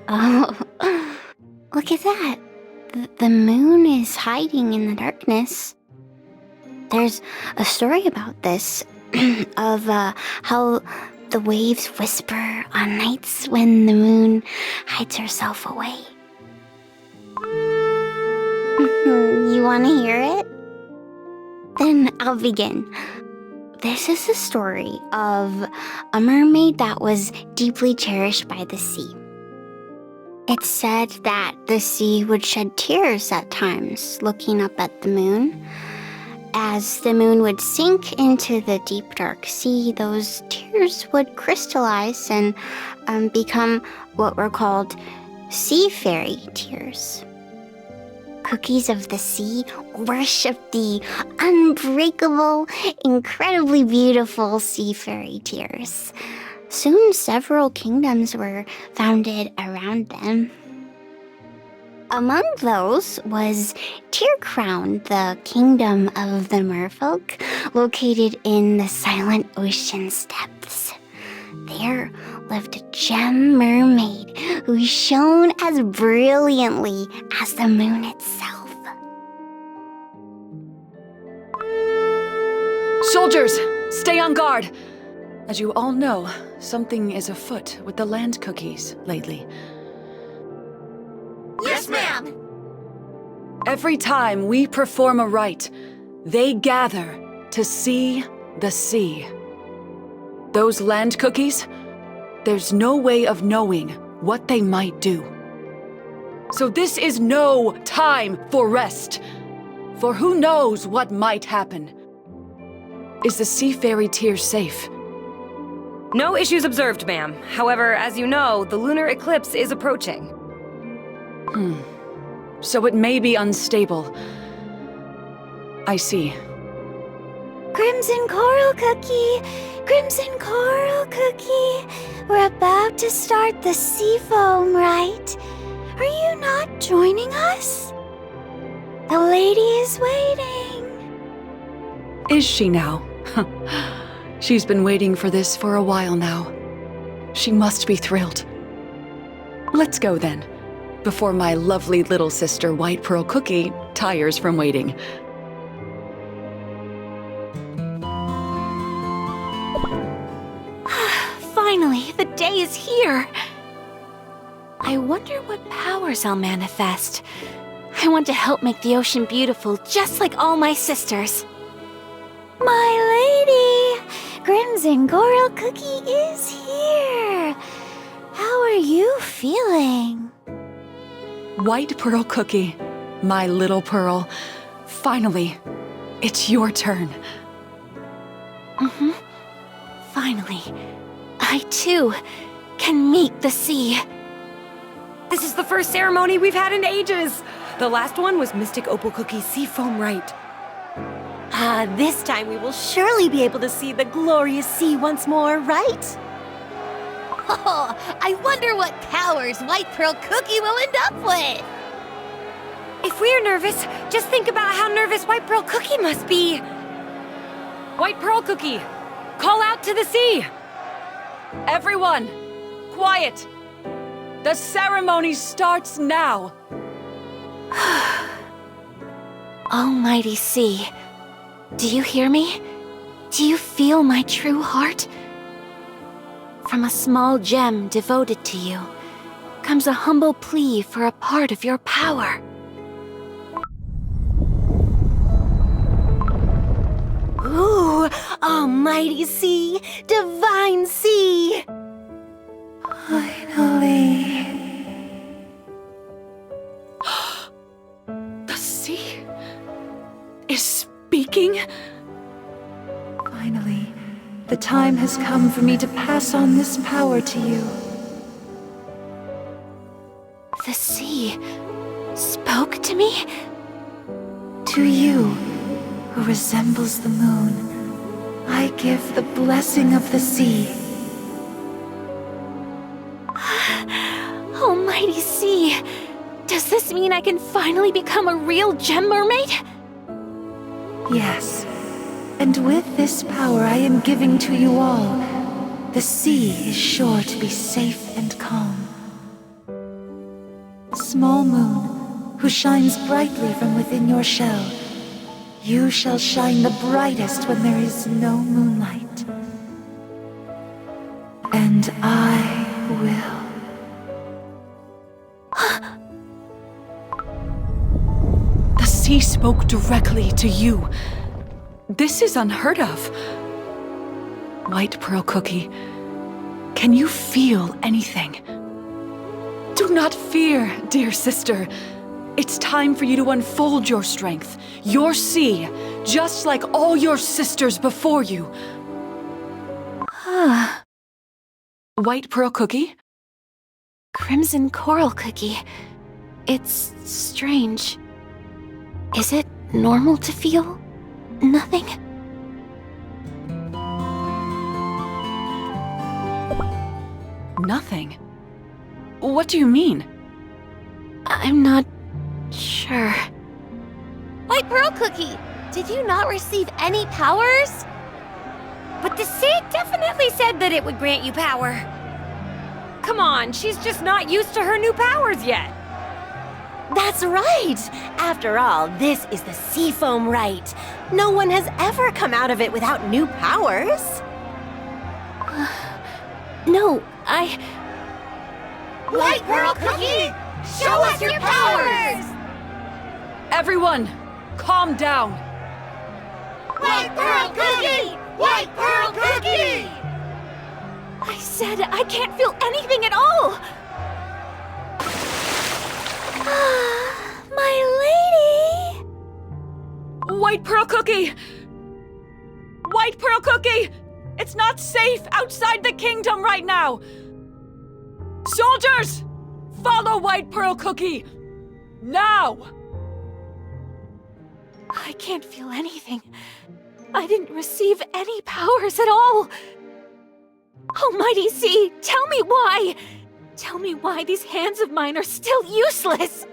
Oh, look at that. The moon is hiding in the darkness. There's a story about this, of how the waves whisper on nights when the moon hides herself away. You want to hear it? Then I'll begin. This is the story of a mermaid that was deeply cherished by the sea. It's said that the sea would shed tears at times looking up at the moon. As the moon would sink into the deep dark sea, those tears would crystallize and become what were called sea fairy tears. Cookies of the sea worship the unbreakable, incredibly beautiful sea fairy tears. Soon several kingdoms were founded around them. Among those was Crown, the kingdom of the merfolk, located in the silent ocean's depths. There lived a gem mermaid who shone as brilliantly as the moon itself. Soldiers, stay on guard! As you all know, something is afoot with the land cookies lately. Yes, ma'am! Every time we perform a rite, they gather to see the sea. Those land cookies, there's no way of knowing what they might do. So this is no time for rest, for who knows what might happen. Is the sea fairy tear safe? No issues observed, ma'am. However, as you know, the lunar eclipse is approaching. So it may be unstable. I see. Crimson Coral Cookie! Crimson Coral Cookie! We're about to start the seafoam, right? Are you not joining us? The lady is waiting. Is she now? She's been waiting for this for a while now. She must be thrilled. Let's go then, before my lovely little sister White Pearl Cookie tires from waiting. Finally, the day is here. I wonder what powers I'll manifest. I want to help make the ocean beautiful, just like all my sisters. My lady! Crimson Coral Cookie is here! How are you feeling? White Pearl Cookie, my little pearl. Finally, it's your turn. Finally, I too can meet the sea. This is the first ceremony we've had in ages! The last one was Mystic Opal Cookie's seafoam rite. This time we will surely be able to see the glorious sea once more, right? Oh, I wonder what powers White Pearl Cookie will end up with. If we're nervous, just think about how nervous White Pearl Cookie must be. White Pearl Cookie, call out to the sea! Everyone, quiet! The ceremony starts now! Almighty sea, do you hear me? Do you feel my true heart? From a small gem devoted to you comes a humble plea for a part of your power. Ooh, almighty sea, divine sea! Finally. The sea is speaking? Finally, the time has come for me to pass on this power to you. The sea spoke to me? To you, who resembles the moon, I give the blessing of the sea. Almighty sea, does this mean I can finally become a real gem mermaid? Yes, and with this power I am giving to you all, the sea is sure to be safe and calm. small moon, who shines brightly from within your shell. You shall shine the brightest when there is no moonlight. And I will. The sea spoke directly to you. This is unheard of. White Pearl Cookie, can you feel anything? Do not fear, dear sister. It's time for you to unfold your strength, your sea, just like all your sisters before you. White Pearl Cookie? Crimson Coral Cookie. It's strange. Is it normal to feel nothing? Nothing? What do you mean? I'm not sure. White Pearl Cookie, did you not receive any powers? But the sea definitely said that it would grant you power. Come on, she's just not used to her new powers yet. That's right! After all, this is the seafoam rite. No one has ever come out of it without new powers. No, White Pearl Cookie, show us your powers! Everyone, calm down. White Pearl Cookie! White Pearl Cookie! I said I can't feel anything at all! My lady! White Pearl Cookie! White Pearl Cookie! It's not safe outside the kingdom right now! Soldiers! Follow White Pearl Cookie! Now! I can't feel anything. I didn't receive any powers at all. Almighty Sea, tell me why! Tell me why these hands of mine are still useless!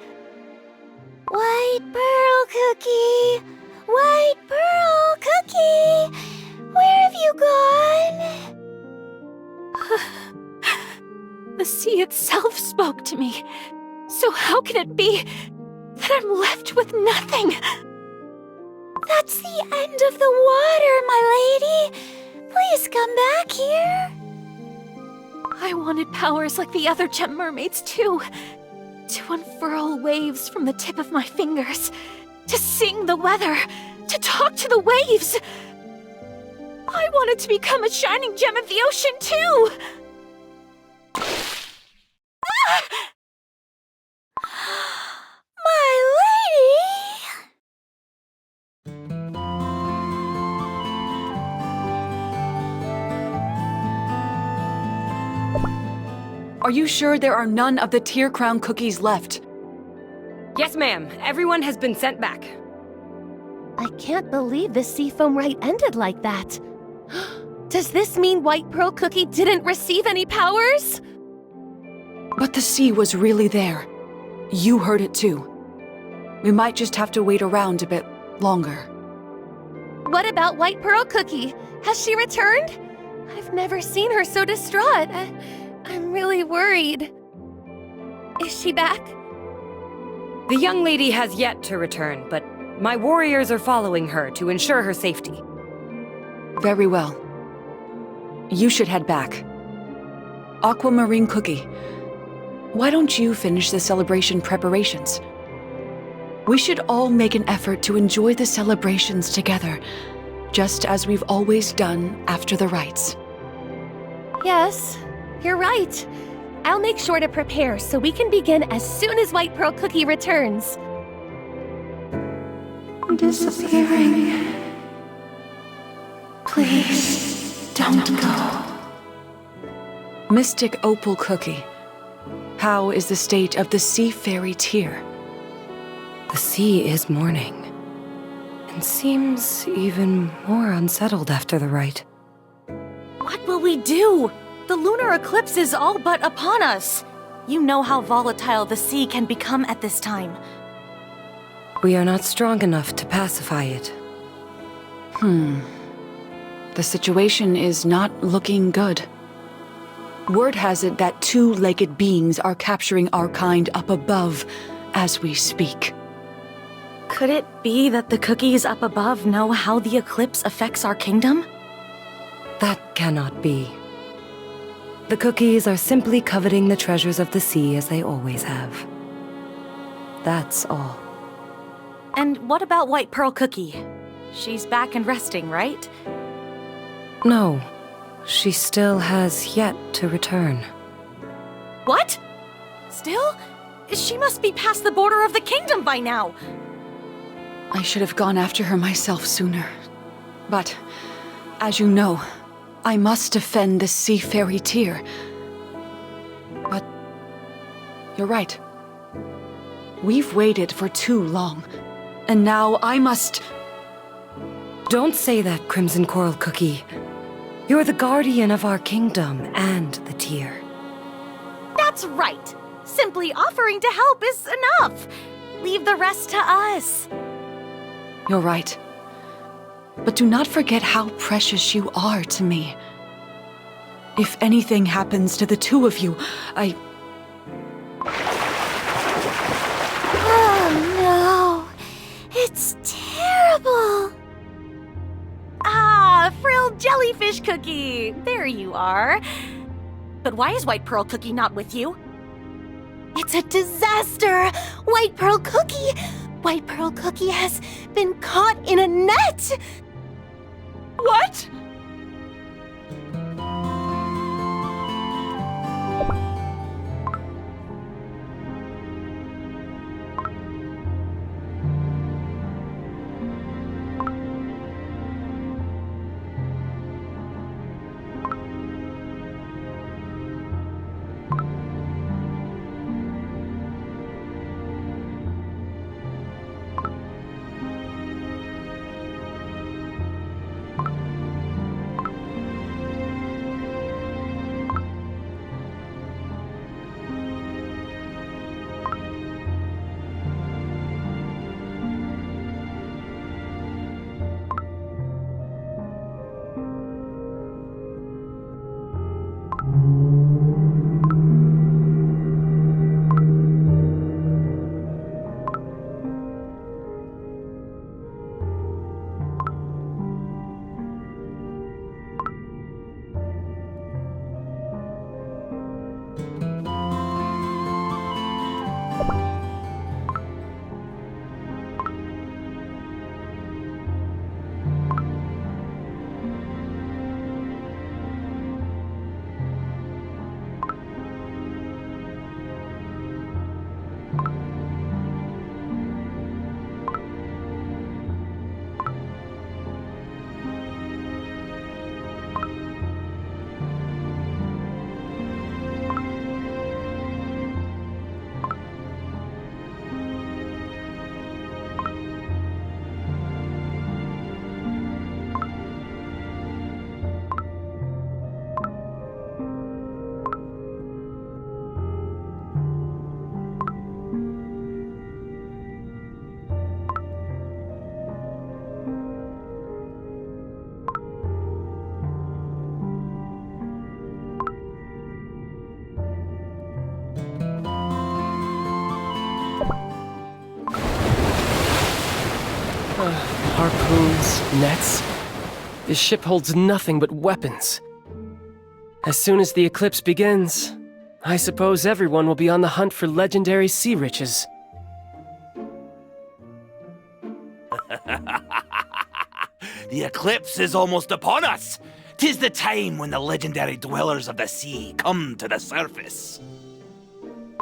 White Pearl Cookie! White Pearl Cookie! Where have you gone? The sea itself spoke to me. So how can it be that I'm left with nothing? That's the end of the water, my lady! Please come back here! I wanted powers like the other gem mermaids too. To unfurl waves from the tip of my fingers. To sing the weather. To talk to the waves. I wanted to become a shining gem of the ocean too! My lady! Are you sure there are none of the Tear Crown cookies left? Yes, ma'am. Everyone has been sent back. I can't believe the seafoam rite ended like that. Does this mean White Pearl Cookie didn't receive any powers? But the sea was really there. You heard it too. We might just have to wait around a bit longer. What about White Pearl Cookie? Has she returned? I've never seen her so distraught. I'm really worried. Is she back? The young lady has yet to return, but my warriors are following her to ensure her safety. Very well. You should head back. Aquamarine Cookie, why don't you finish the celebration preparations? We should all make an effort to enjoy the celebrations together, just as we've always done after the rites. Yes, you're right. I'll make sure to prepare so we can begin as soon as White Pearl Cookie returns. Disappearing. Please, don't go. Mystic Opal Cookie, how is the state of the Sea Fairy Tear? The sea is mourning, and seems even more unsettled after the rite. What will we do? The lunar eclipse is all but upon us. You know how volatile the sea can become at this time. We are not strong enough to pacify it. The situation is not looking good. Word has it that two-legged beings are capturing our kind up above as we speak. Could it be that the cookies up above know how the eclipse affects our kingdom? That cannot be. The cookies are simply coveting the treasures of the sea as they always have. That's all. And what about White Pearl Cookie? She's back and resting, right? No, she still has yet to return. What? Still? She must be past the border of the kingdom by now. I should have gone after her myself sooner. But, as you know, I must defend the sea fairy tier. But, you're right. We've waited for too long, and now I must... Don't say that, Crimson Coral Cookie. You're the guardian of our kingdom and the tier. That's right. Simply offering to help is enough. Leave the rest to us. You're right. But do not forget how precious you are to me. If anything happens to the two of you, Oh no! It's terrible! Ah, frilled jellyfish cookie! There you are. But why is White Pearl Cookie not with you? It's a disaster! White Pearl Cookie! White Pearl Cookie has been caught in a net! What? Harpoons, nets. This ship holds nothing but weapons. As soon as the eclipse begins, I suppose everyone will be on the hunt for legendary sea riches. The eclipse is almost upon us. 'Tis the time when the legendary dwellers of the sea come to the surface.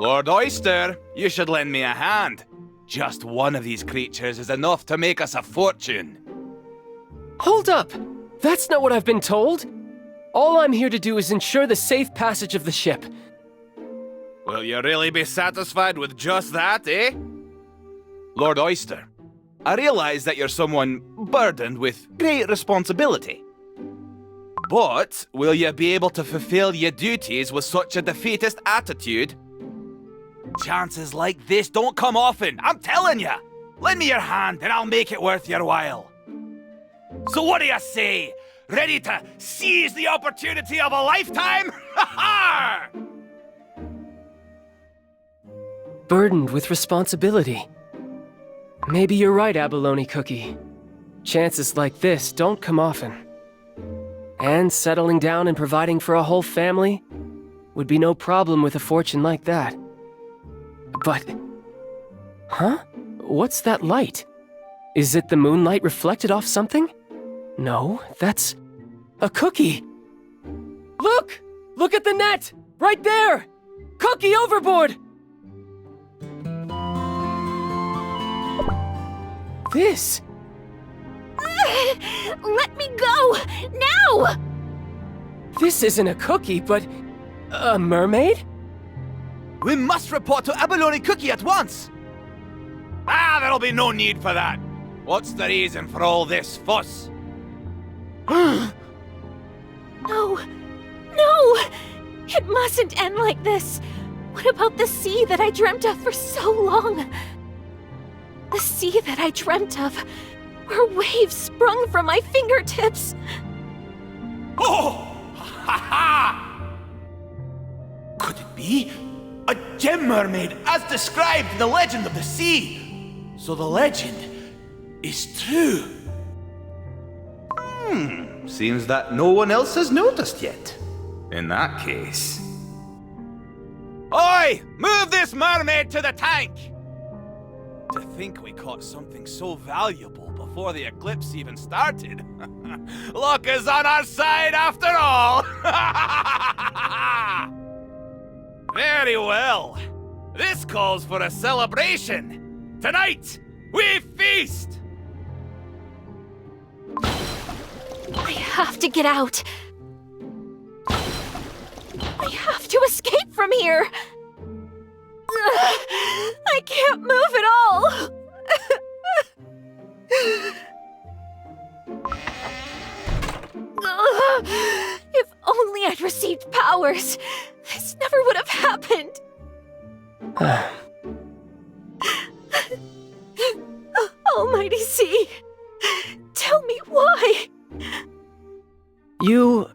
Lord Oyster, you should lend me a hand. Just one of these creatures is enough to make us a fortune. Hold up! That's not what I've been told! All I'm here to do is ensure the safe passage of the ship. Will you really be satisfied with just that, eh? Lord Oyster, I realize that you're someone burdened with great responsibility. But will you be able to fulfill your duties with such a defeatist attitude? Chances like this don't come often, I'm telling you. Lend me your hand and I'll make it worth your while. So what do you say? Ready to seize the opportunity of a lifetime? Ha ha! Burdened with responsibility. Maybe you're right, Abalone Cookie. Chances like this don't come often. And settling down and providing for a whole family would be no problem with a fortune like that. But... Huh? What's that light? Is it the moonlight reflected off something? No, that's... a cookie! Look! Look at the net! Right there! Cookie overboard! This... Let me go! Now! This isn't a cookie, but... a mermaid? We must report to Abalone Cookie at once! There'll be no need for that. What's the reason for all this fuss? No! No! It mustn't end like this! What about the sea that I dreamt of for so long? The sea that I dreamt of, where waves sprung from my fingertips! Oh! Ha ha! Could it be? A gem mermaid, as described in the Legend of the Sea! So the legend is true. Seems that no one else has noticed yet. In that case... Oi! Move this mermaid to the tank! To think we caught something so valuable before the eclipse even started. Luck is on our side after all! Very well. This calls for a celebration. Tonight, we feast! I have to get out. I have to escape from here. I can't move at all. If only I'd received powers, this never would have happened. Almighty Sea, tell me why. You...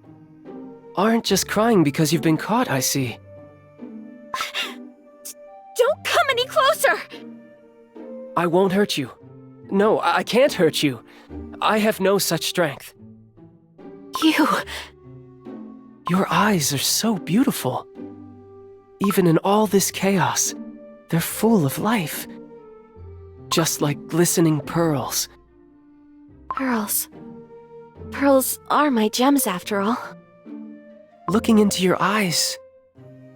aren't just crying because you've been caught, I see. Don't come any closer! I won't hurt you. No, I can't hurt you. I have no such strength. You... Your eyes are so beautiful. Even in all this chaos, they're full of life. Just like glistening pearls. Pearls. Pearls are my gems after all. Looking into your eyes,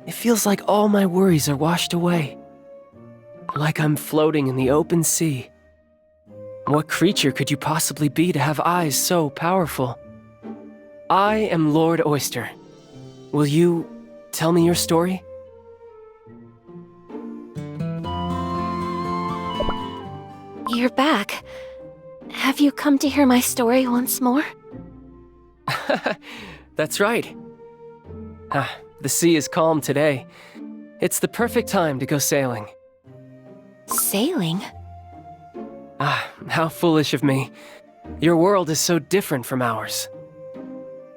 it feels like all my worries are washed away. Like I'm floating in the open sea. What creature could you possibly be to have eyes so powerful? I am Lord Oyster. Will you tell me your story? You're back. Have you come to hear my story once more? That's right. The sea is calm today. It's the perfect time to go sailing. Sailing? How foolish of me. Your world is so different from ours.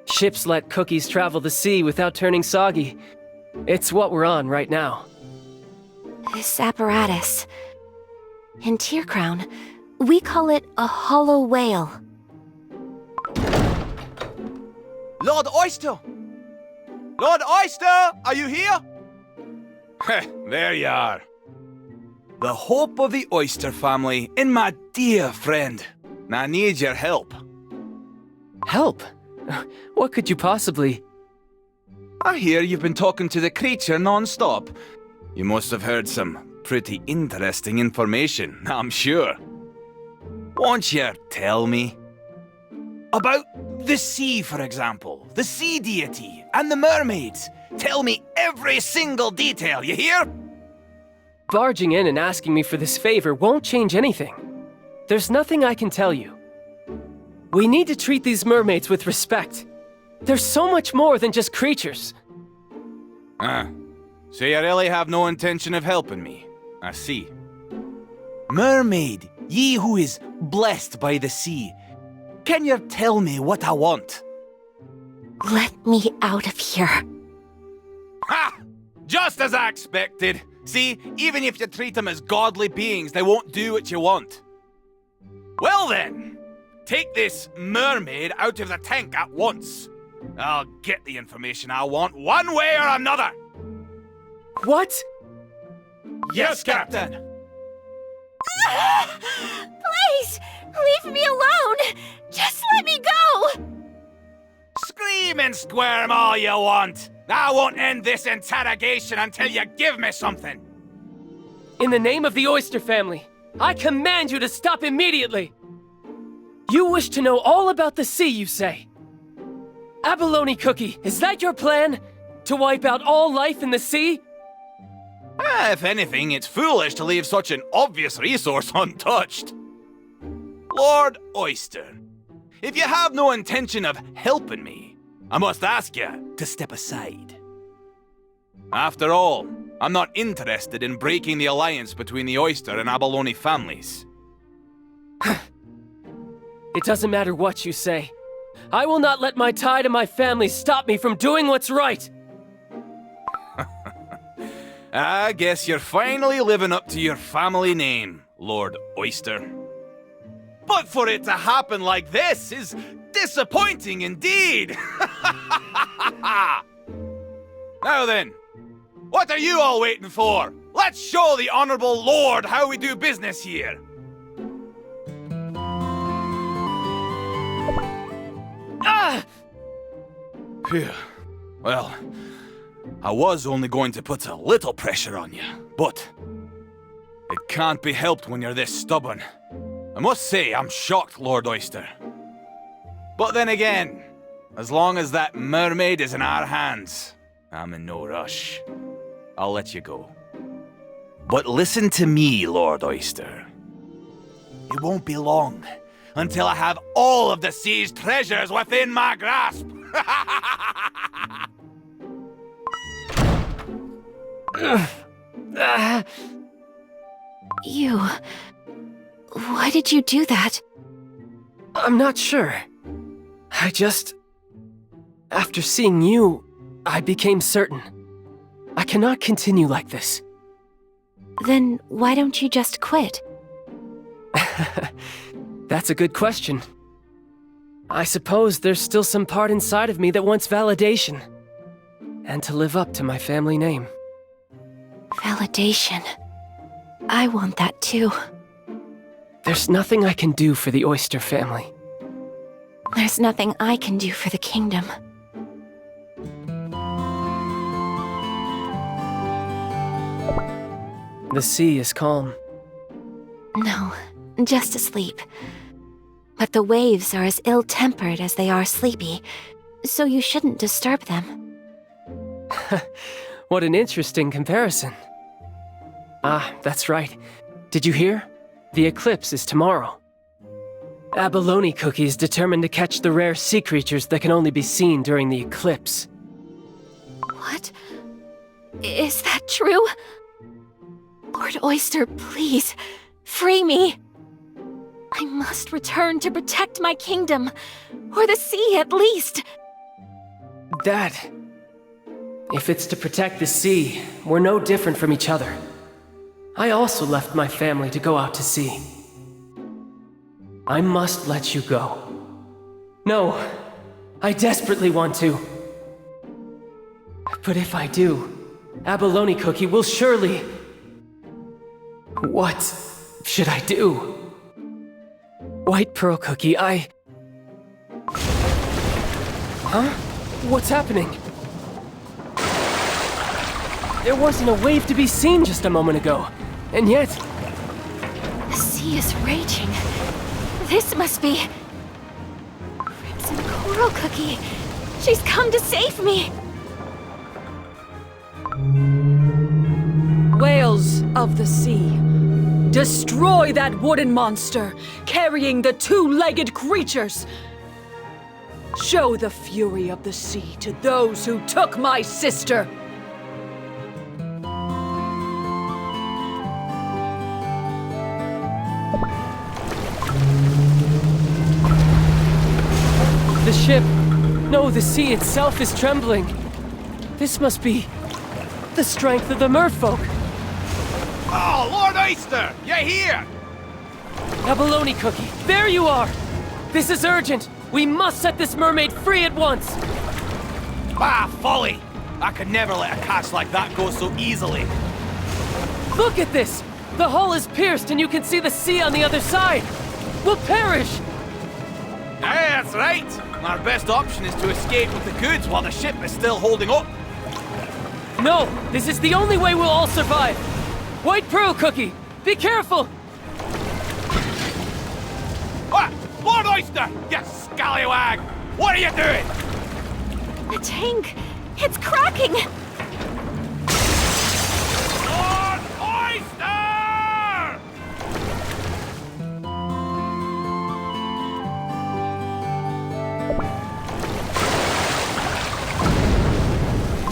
Ships let cookies travel the sea without turning soggy. It's what we're on right now. This apparatus. In Tear Crown, we call it a hollow whale. Lord Oyster! Lord Oyster, are you here? There you are. The hope of the Oyster family and my dear friend. I need your help. Help? What could you possibly... I hear you've been talking to the creature non-stop. You must have heard some pretty interesting information, I'm sure. Won't you tell me? About the sea, for example. The sea deity and the mermaids. Tell me every single detail, you hear? Barging in and asking me for this favor won't change anything. There's nothing I can tell you. We need to treat these mermaids with respect. They're so much more than just creatures. So you really have no intention of helping me? I see. Mermaid, ye who is blessed by the sea, can you tell me what I want? Let me out of here. Ha! Just as I expected. See, even if you treat them as godly beings, they won't do what you want. Well then, take this mermaid out of the tank at once. I'll get the information I want one way or another. What? Yes, Captain. Please, leave me alone. Just let me go. Scream and squirm all you want. I won't end this interrogation until you give me something. In the name of the Oyster family, I command you to stop immediately! You wish to know all about the sea, you say? Abalone Cookie, is that your plan? To wipe out all life in the sea? If anything, it's foolish to leave such an obvious resource untouched. Lord Oyster, if you have no intention of helping me, I must ask you to step aside. After all, I'm not interested in breaking the alliance between the Oyster and Abalone families. It doesn't matter what you say. I will not let my tie to my family stop me from doing what's right! I guess you're finally living up to your family name, Lord Oyster. But for it to happen like this is disappointing indeed! Now then, what are you all waiting for? Let's show the Honorable Lord how we do business here! Ah! Phew. Well, I was only going to put a little pressure on you, but it can't be helped when you're this stubborn. I must say, I'm shocked, Lord Oyster. But then again, as long as that mermaid is in our hands, I'm in no rush. I'll let you go. But listen to me, Lord Oyster. It won't be long until I have all of the sea's treasures within my grasp. You... Why did you do that? I'm not sure. I just... After seeing you, I became certain. I cannot continue like this. Then why don't you just quit? That's a good question. I suppose there's still some part inside of me that wants validation. And to live up to my family name. Validation. I want that too. There's nothing I can do for the Oyster family. There's nothing I can do for the kingdom. The sea is calm. No, just asleep. But the waves are as ill-tempered as they are sleepy, so you shouldn't disturb them. What an interesting comparison. Ah, that's right. Did you hear? The eclipse is tomorrow. Abalone Cookie is determined to catch the rare sea creatures that can only be seen during the eclipse. What? Is that true? Lord Oyster, please, free me. I must return to protect my kingdom, or the sea at least. That... If it's to protect the sea, we're no different from each other. I also left my family to go out to sea. I must let you go. No, I desperately want to. But if I do, Abalone Cookie will surely... What should I do? White Pearl Cookie, Huh? What's happening? There wasn't a wave to be seen just a moment ago, and yet... The sea is raging. This must be... Crimson Coral Cookie. She's come to save me. Whales of the sea, destroy that wooden monster carrying the two-legged creatures. Show the fury of the sea to those who took my sister. The ship... No, the sea itself is trembling. This must be the strength of the merfolk. Oh, Lord Oyster! You here? Abalone Cookie, there you are! This is urgent! We must set this mermaid free at once! Ah, folly! I could never let a catch like that go so easily. Look at this! The hull is pierced and you can see the sea on the other side! We'll perish! Hey, that's right! Our best option is to escape with the goods while the ship is still holding up. No! This is the only way we'll all survive! White Pearl Cookie, be careful! What? Lord Oyster! You scallywag! What are you doing? The tank! It's cracking! Lord Oyster!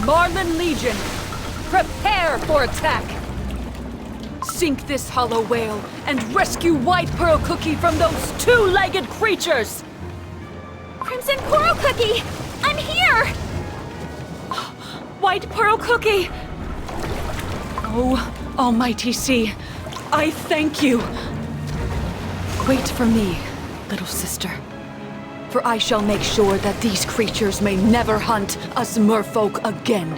Marlin Legion, prepare for attack! Sink this hollow whale and rescue White Pearl Cookie from those two-legged creatures! Crimson Coral Cookie! I'm here! White Pearl Cookie! Oh, Almighty Sea, I thank you! Wait for me, little sister. For I shall make sure that these creatures may never hunt us merfolk again.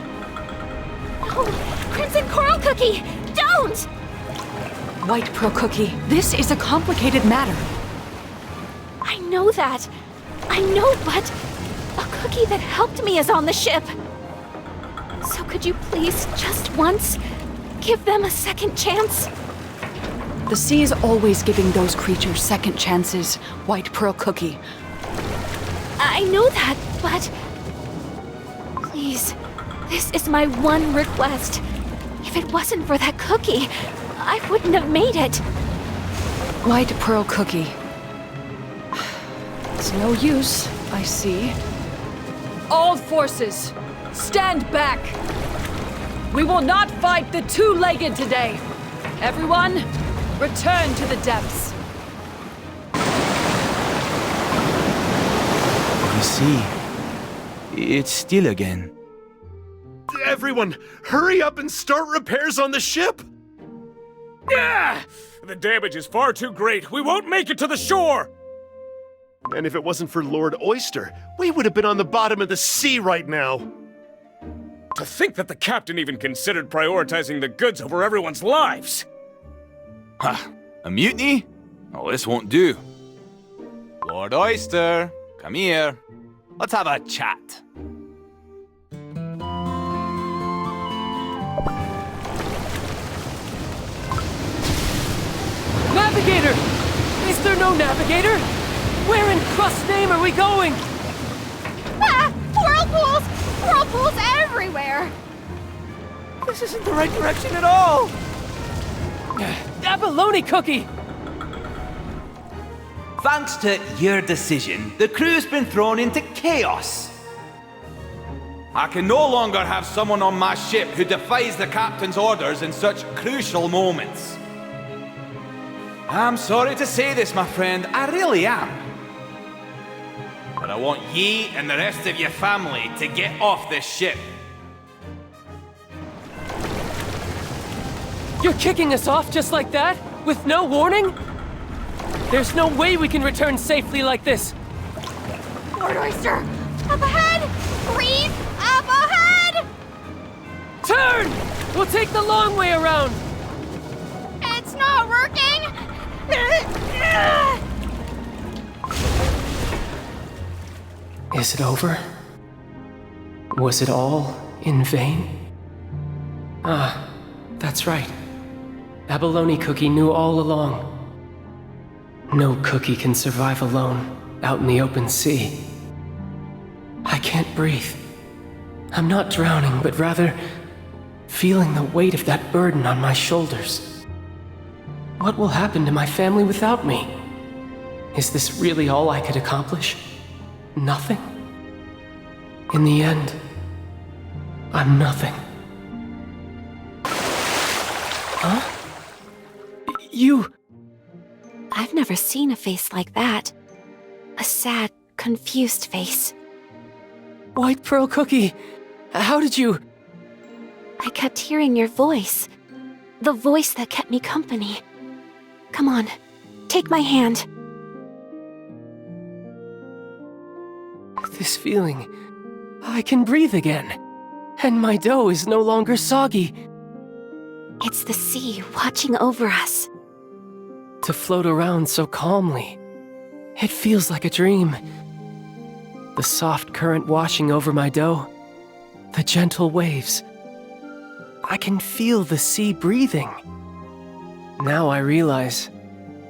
No! Crimson Coral Cookie! Don't! White Pearl Cookie, this is a complicated matter. I know that. I know, but a cookie that helped me is on the ship. So could you please, just once, give them a second chance? The sea is always giving those creatures second chances, White Pearl Cookie. I know that, but please, this is my one request. If it wasn't for that cookie, I wouldn't have made it. White Pearl Cookie. It's no use, I see. All forces, stand back! We will not fight the two-legged today. Everyone, return to the depths. You see, it's still again. Everyone, hurry up and start repairs on the ship! Yeah! The damage is far too great. We won't make it to the shore! And if it wasn't for Lord Oyster, we would have been on the bottom of the sea right now. To think that the captain even considered prioritizing the goods over everyone's lives! Ha! A mutiny? Oh, this won't do. Lord Oyster, come here. Let's have a chat. Navigator! Is there no navigator? Where in crust's name are we going? Ah! Whirlpools! Whirlpools everywhere! This isn't the right direction at all! Abalone Cookie! Thanks to your decision, the crew's been thrown into chaos. I can no longer have someone on my ship who defies the captain's orders in such crucial moments. I'm sorry to say this, my friend, I really am. But I want ye and the rest of your family to get off this ship. You're kicking us off just like that? With no warning? There's no way we can return safely like this. Lord Oyster! Up ahead! Reef! Up ahead! Turn! We'll take the long way around! It's not working! Is it over? Was it all in vain? Ah, that's right. Abalone Cookie knew all along. No cookie can survive alone, out in the open sea. I can't breathe. I'm not drowning, but rather feeling the weight of that burden on my shoulders. What will happen to my family without me? Is this really all I could accomplish? Nothing? In the end, I'm nothing. Huh? You... I've never seen a face like that. A sad, confused face. White Pearl Cookie, how did you... I kept hearing your voice. The voice that kept me company. Come on, take my hand. This feeling... I can breathe again. And my dough is no longer soggy. It's the sea watching over us. To float around so calmly. It feels like a dream. The soft current washing over my dough. The gentle waves. I can feel the sea breathing. Now I realize,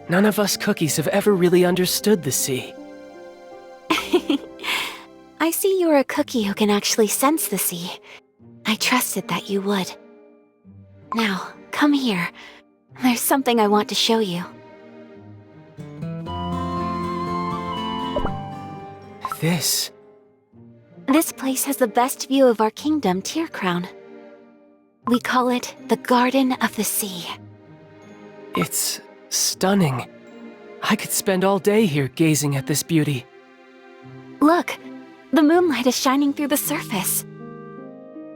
none of us cookies have ever really understood the sea. I see you're a cookie who can actually sense the sea. I trusted that you would. Now, come here. There's something I want to show you. This place has the best view of our kingdom, Tear Crown. We call it the Garden of the Sea. It's stunning. I could spend all day here gazing at this beauty. Look, the moonlight is shining through the surface.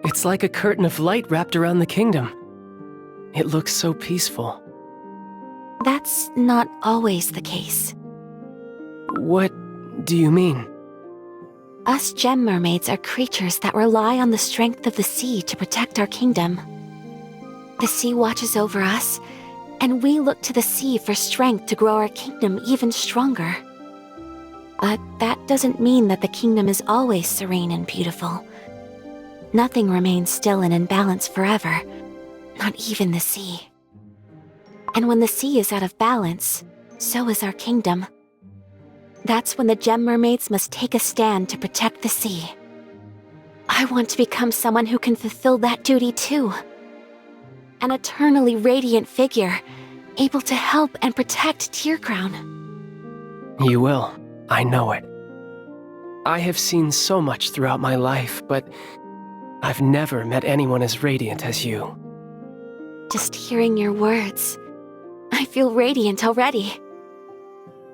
It's like a curtain of light wrapped around the kingdom. It looks so peaceful. That's not always the case. What do you mean? Us gem mermaids are creatures that rely on the strength of the sea to protect our kingdom. The sea watches over us, and we look to the sea for strength to grow our kingdom even stronger. But that doesn't mean that the kingdom is always serene and beautiful. Nothing remains still and in balance forever, not even the sea. And when the sea is out of balance, so is our kingdom. That's when the gem mermaids must take a stand to protect the sea. I want to become someone who can fulfill that duty too. An eternally radiant figure, able to help and protect Tear Crown. You will. I know it. I have seen so much throughout my life, but I've never met anyone as radiant as you. Just hearing your words, I feel radiant already.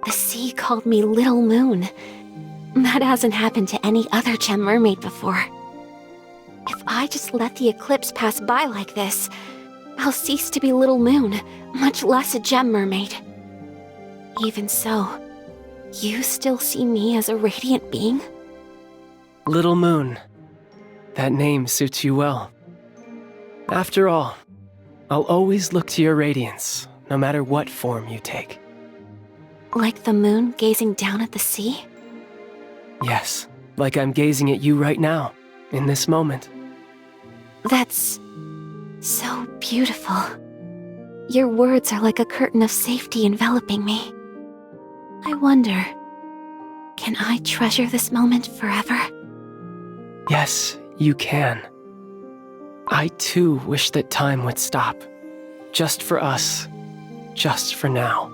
The sea called me Little Moon. That hasn't happened to any other gem mermaid before. If I just let the eclipse pass by like this, I'll cease to be Little Moon, much less a gem mermaid. Even so, you still see me as a radiant being? Little Moon. That name suits you well. After all, I'll always look to your radiance, no matter what form you take. Like the moon gazing down at the sea? Yes, like I'm gazing at you right now, in this moment. That's so beautiful. Your words are like a curtain of safety enveloping me. I wonder, can I treasure this moment forever? Yes, you can. I too wish that time would stop. Just for us. Just for now.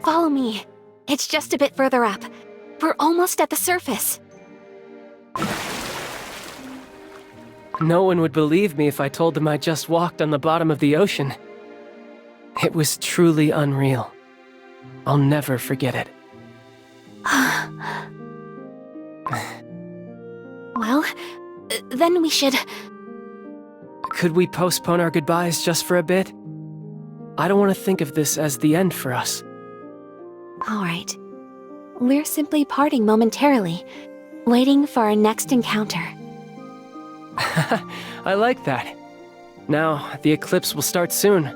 Follow me. It's just a bit further up. We're almost at the surface. No one would believe me if I told them I just walked on the bottom of the ocean. It was truly unreal. I'll never forget it. Well, then we should... Could we postpone our goodbyes just for a bit? I don't want to think of this as the end for us. All right. We're simply parting momentarily, waiting for our next encounter. I like that. Now, the eclipse will start soon.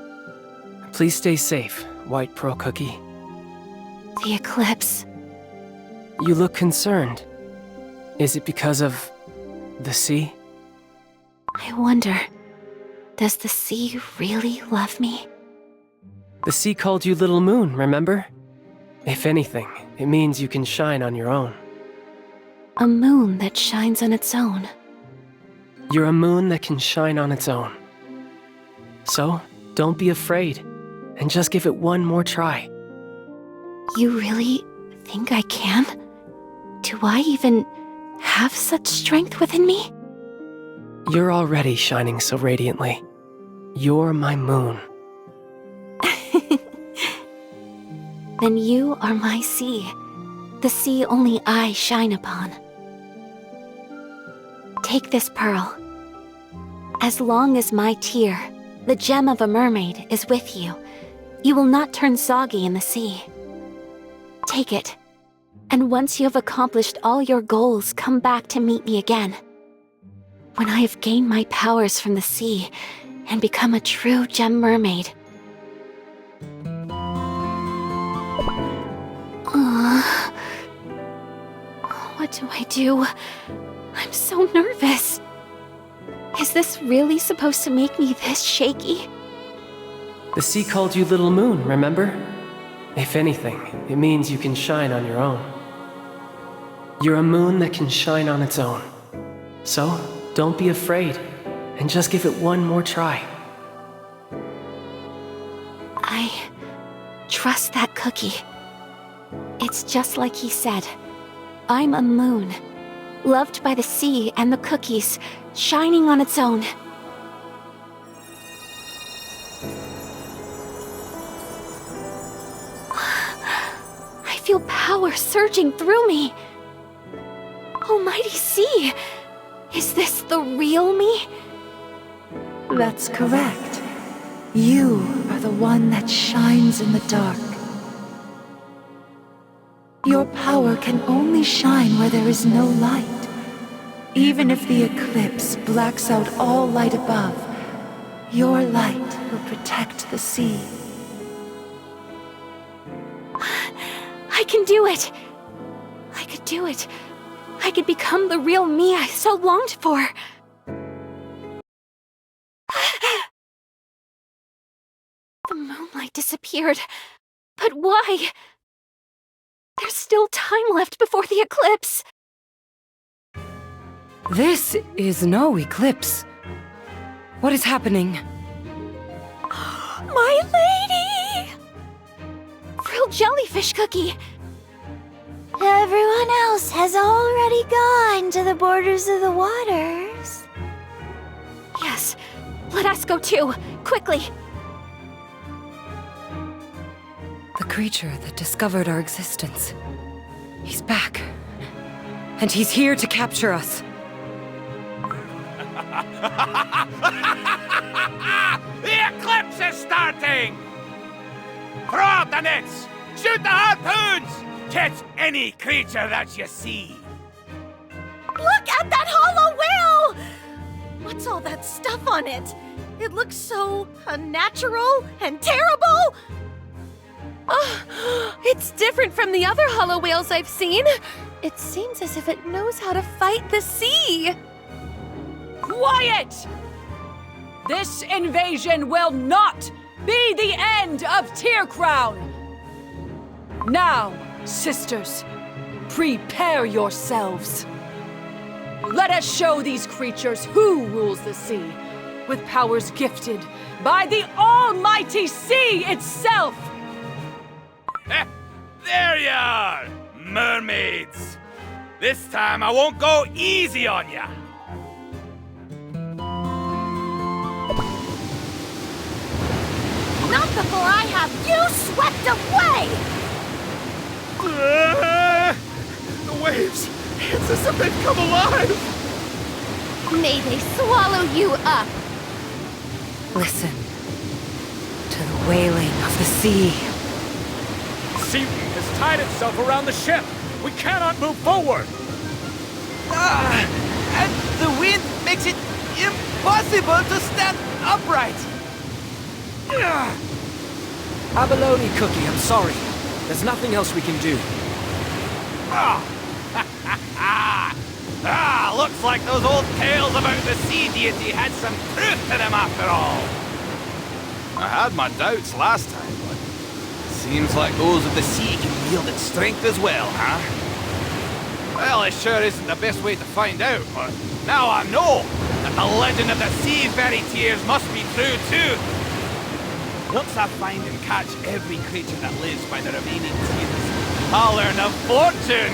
Please stay safe, White Pearl Cookie. The eclipse. You look concerned. Is it because of the sea? I wonder, does the sea really love me? The sea called you Little Moon, remember? If anything, it means you can shine on your own. A moon that shines on its own. You're a moon that can shine on its own. So, don't be afraid, and just give it one more try. You really think I can? Do I even have such strength within me? You're already shining so radiantly. You're my moon. then you are my sea, the sea only I shine upon. Take this pearl. As long as my tear, the gem of a mermaid, is with you, you will not turn soggy in the sea. Take it, and once you have accomplished all your goals, come back to meet me again. When I have gained my powers from the sea and become a true gem mermaid. What do I do? I'm so nervous. Is this really supposed to make me this shaky? The sea called you Little Moon, remember? If anything, it means you can shine on your own. You're a moon that can shine on its own. So, don't be afraid, and just give it one more try. I trust that cookie. It's just like he said. I'm a moon, loved by the sea and the cookies, shining on its own. I feel power surging through me. Almighty sea, is this the real me? That's correct. You are the one that shines in the dark. Your power can only shine where there is no light. Even if the eclipse blacks out all light above, your light will protect the sea. I can do it! I could do it. I could become the real me I so longed for. The moonlight disappeared. But why? There's still time left before the eclipse. This is no eclipse. What is happening? My lady! Frilled jellyfish cookie. Everyone else has already gone to the borders of the waters. Yes, let us go too, quickly. The creature that discovered our existence. He's back. And he's here to capture us. The eclipse is starting! Throw out the nets! Shoot the harpoons! Catch any creature that you see! Look at that hollow whale! What's all that stuff on it? It looks so unnatural and terrible! It's different from the other hollow whales I've seen. It seems as if it knows how to fight the sea. Quiet! This invasion will not be the end of Tear Crown! Now, sisters, prepare yourselves. Let us show these creatures who rules the sea, with powers gifted by the almighty sea itself! There you are, mermaids! This time I won't go easy on ya! Not before I have you swept away! The waves! It's as if they've come alive! May they swallow you up. Listen to the wailing of the sea. Seaweed has tied itself around the ship. We cannot move forward. And the wind makes it impossible to stand upright. Abalone Cookie, I'm sorry. There's nothing else we can do. Looks like those old tales about the sea deity had some truth to them after all. I had my doubts last time, but seems like those of the sea can wield its strength as well, huh? Well, it sure isn't the best way to find out, but now I know that the legend of the sea fairy tears must be true too. Once I find and catch every creature that lives by the remaining tears, I'll earn a fortune!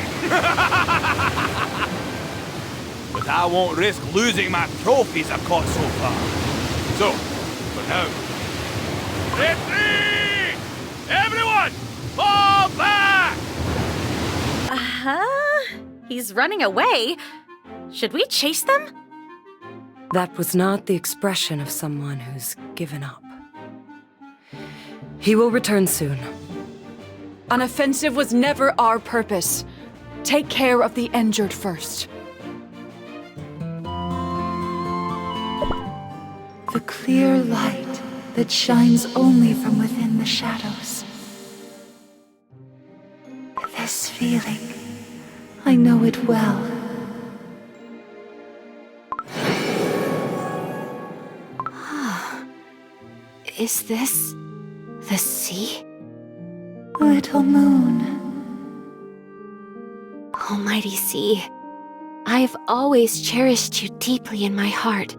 But I won't risk losing my trophies I've caught so far. So, for now, retreat! Everyone, fall He's running away. Should we chase them? That was not the expression of someone who's given up. He will return soon. An offensive was never our purpose. Take care of the injured first. The clear light that shines only from within the shadows. This feeling, I know it well. Is this the sea? Little moon. Almighty sea, I've always cherished you deeply in my heart.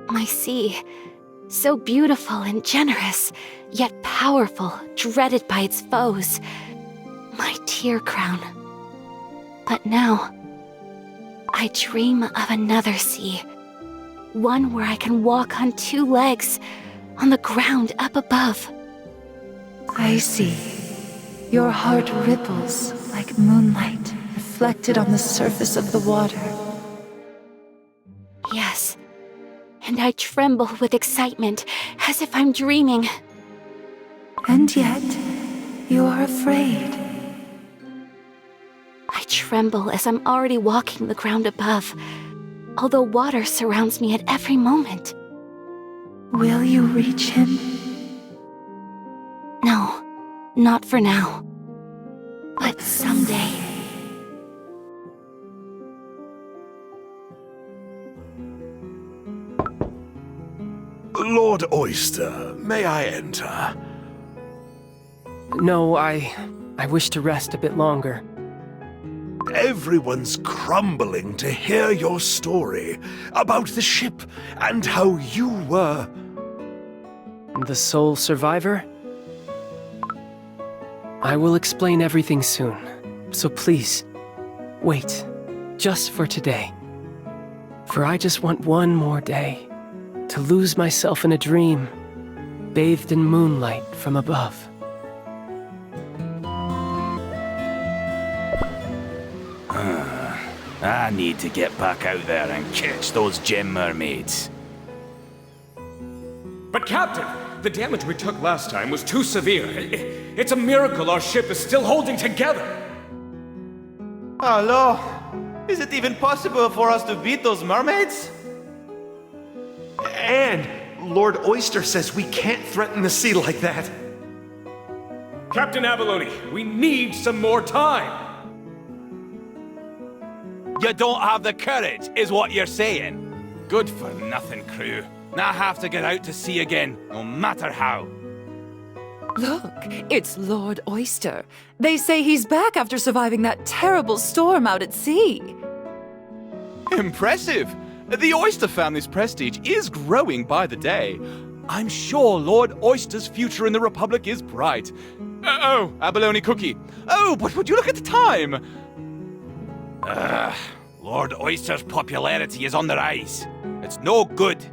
My sea, so beautiful and generous, yet powerful, dreaded by its foes. My tear crown. But now, I dream of another sea. One where I can walk on two legs, on the ground up above. I see. Your heart ripples like moonlight reflected on the surface of the water. Yes, and I tremble with excitement, as if I'm dreaming. And yet, you are afraid. I tremble as I'm already walking the ground above, although water surrounds me at every moment. Will you reach him? No, not for now. But someday. Lord Oyster, may I enter? No, I wish to rest a bit longer. Everyone's crumbling to hear your story about the ship and how you were... The sole survivor? I will explain everything soon, so please, wait, just for today. For I just want one more day, to lose myself in a dream, bathed in moonlight from above. I need to get back out there and catch those gem mermaids. But Captain, the damage we took last time was too severe. It's a miracle our ship is still holding together. Hello? Is it even possible for us to beat those mermaids? And Lord Oyster says we can't threaten the sea like that. Captain Abalone, we need some more time. You don't have the courage, is what you're saying. Good for nothing, crew. Now I have to get out to sea again, no matter how. Look, it's Lord Oyster. They say he's back after surviving that terrible storm out at sea. Impressive! The Oyster family's prestige is growing by the day. I'm sure Lord Oyster's future in the Republic is bright. Oh, Abalone cookie. Oh, but would you look at the time? Lord Oyster's popularity is on the rise. It's no good.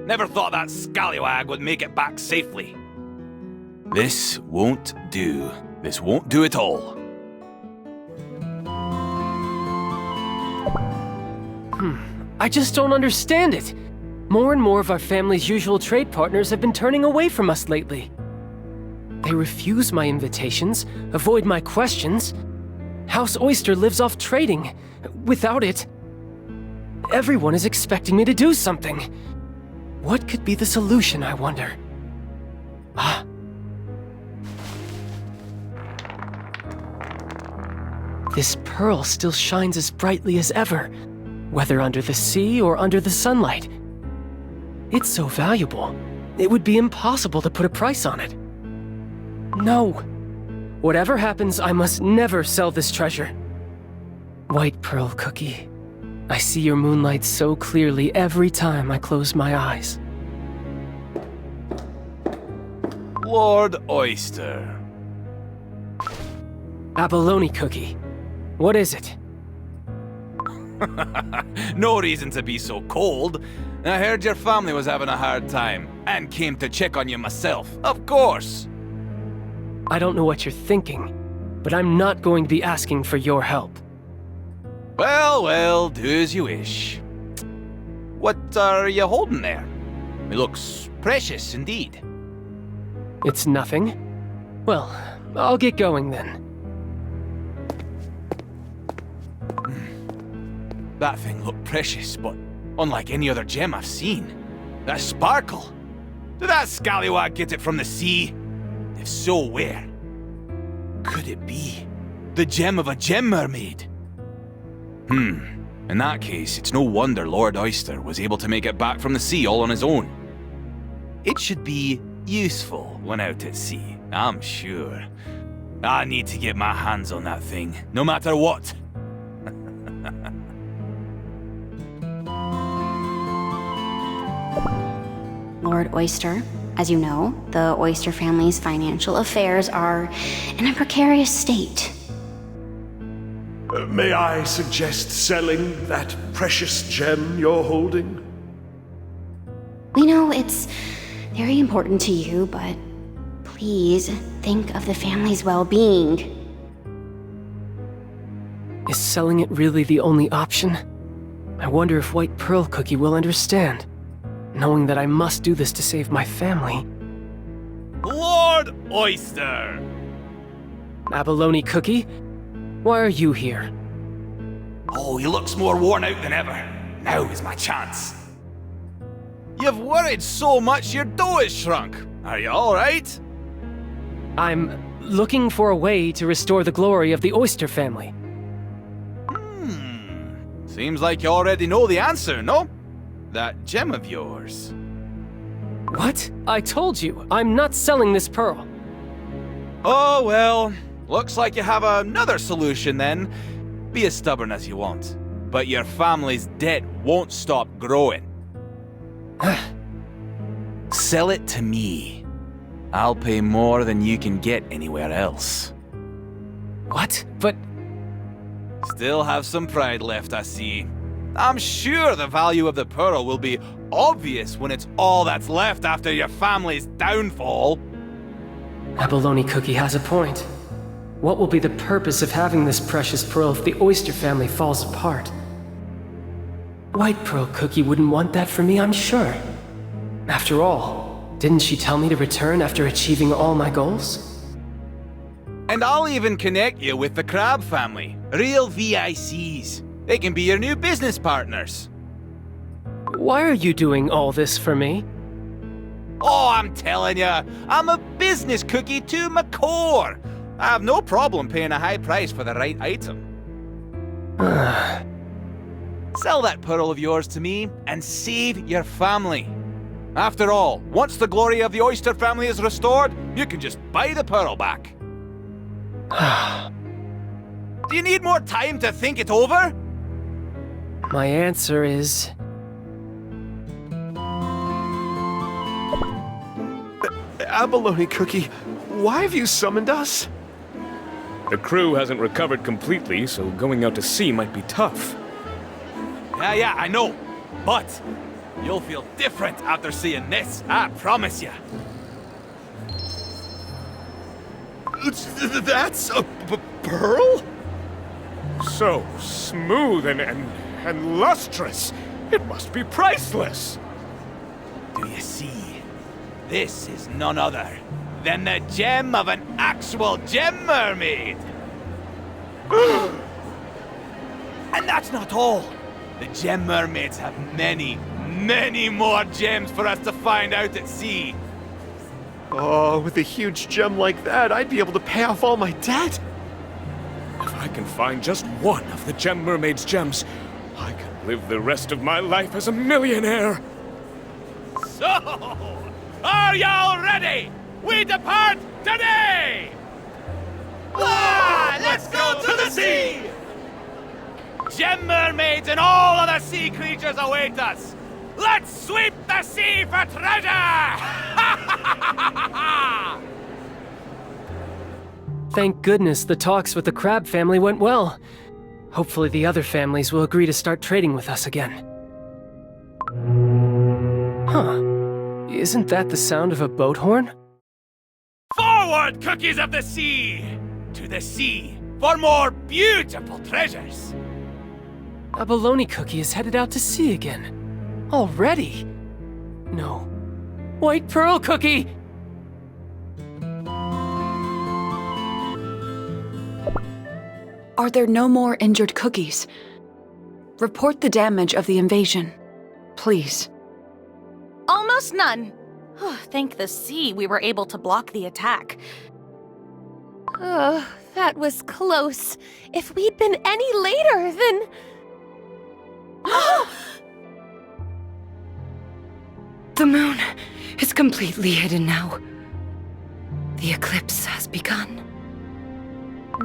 Never thought that scallywag would make it back safely. This won't do. This won't do at all. I just don't understand it. More and more of our family's usual trade partners have been turning away from us lately. They refuse my invitations, avoid my questions. House Oyster lives off trading. Without it, everyone is expecting me to do something. What could be the solution, I wonder? This pearl still shines as brightly as ever, whether under the sea or under the sunlight. It's so valuable, it would be impossible to put a price on it. No. Whatever happens, I must never sell this treasure. White Pearl Cookie, I see your moonlight so clearly every time I close my eyes. Lord Oyster. Abalone Cookie, what is it? No reason to be so cold. I heard your family was having a hard time, and came to check on you myself, of course. I don't know what you're thinking, but I'm not going to be asking for your help. Well, well, do as you wish. What are you holding there? It looks precious indeed. It's nothing. Well, I'll get going then. That thing looked precious, but unlike any other gem I've seen. That sparkle. Did that scallywag get it from the sea? If so, where? Could it be the gem of a gem mermaid? In that case, it's no wonder Lord Oyster was able to make it back from the sea all on his own. It should be useful when out at sea, I'm sure. I need to get my hands on that thing, no matter what. Lord Oyster, as you know, the Oyster family's financial affairs are in a precarious state. May I suggest selling that precious gem you're holding? We know it's very important to you, but please think of the family's well-being. Is selling it really the only option? I wonder if White Pearl Cookie will understand, knowing that I must do this to save my family. Lord Oyster! Abalone Cookie, why are you here? Oh, he looks more worn out than ever. Now is my chance. You've worried so much your dough has shrunk. Are you alright? I'm looking for a way to restore the glory of the Oyster family. Seems like you already know the answer, no? That gem of yours. What? I told you, I'm not selling this pearl. Oh, well. Looks like you have another solution then. Be as stubborn as you want. But your family's debt won't stop growing. Sell it to me. I'll pay more than you can get anywhere else. What? But... Still have some pride left, I see. I'm sure the value of the pearl will be obvious when it's all that's left after your family's downfall. Abalone Cookie has a point. What will be the purpose of having this precious pearl if the Oyster family falls apart? White Pearl Cookie wouldn't want that for me, I'm sure. After all, didn't she tell me to return after achieving all my goals? And I'll even connect you with the Crab family. Real VICs. They can be your new business partners. Why are you doing all this for me? Oh, I'm telling you, I'm a business cookie to my core. I have no problem paying a high price for the right item. Sell that pearl of yours to me and save your family. After all, once the glory of the Oyster family is restored, you can just buy the pearl back. Do you need more time to think it over? My answer is... Abalone Cookie, why have you summoned us? The crew hasn't recovered completely, so going out to sea might be tough. Yeah, I know. But you'll feel different after seeing this, I promise you. That's a pearl? So smooth and lustrous. It must be priceless. Do you see? This is none other than the gem of an actual gem mermaid. And that's not all. The gem mermaids have many, many more gems for us to find out at sea. Oh, with a huge gem like that, I'd be able to pay off all my debt. If I can find just one of the Gem Mermaid's gems, I can live the rest of my life as a millionaire. So, are y'all ready? We depart today! Let's go to the sea! Gem mermaids and all other sea creatures await us. Let's sweep the sea for treasure! Thank goodness the talks with the Crab family went well. Hopefully the other families will agree to start trading with us again. Huh. Isn't that the sound of a boat horn? Forward, cookies of the sea! To the sea for more beautiful treasures. Abalone cookie is headed out to sea again. Already? No. White pearl cookie! Are there no more injured cookies? Report the damage of the invasion, please. Almost none. Thank the sea we were able to block the attack. That was close. If we'd been any later, then... The moon is completely hidden now. The eclipse has begun.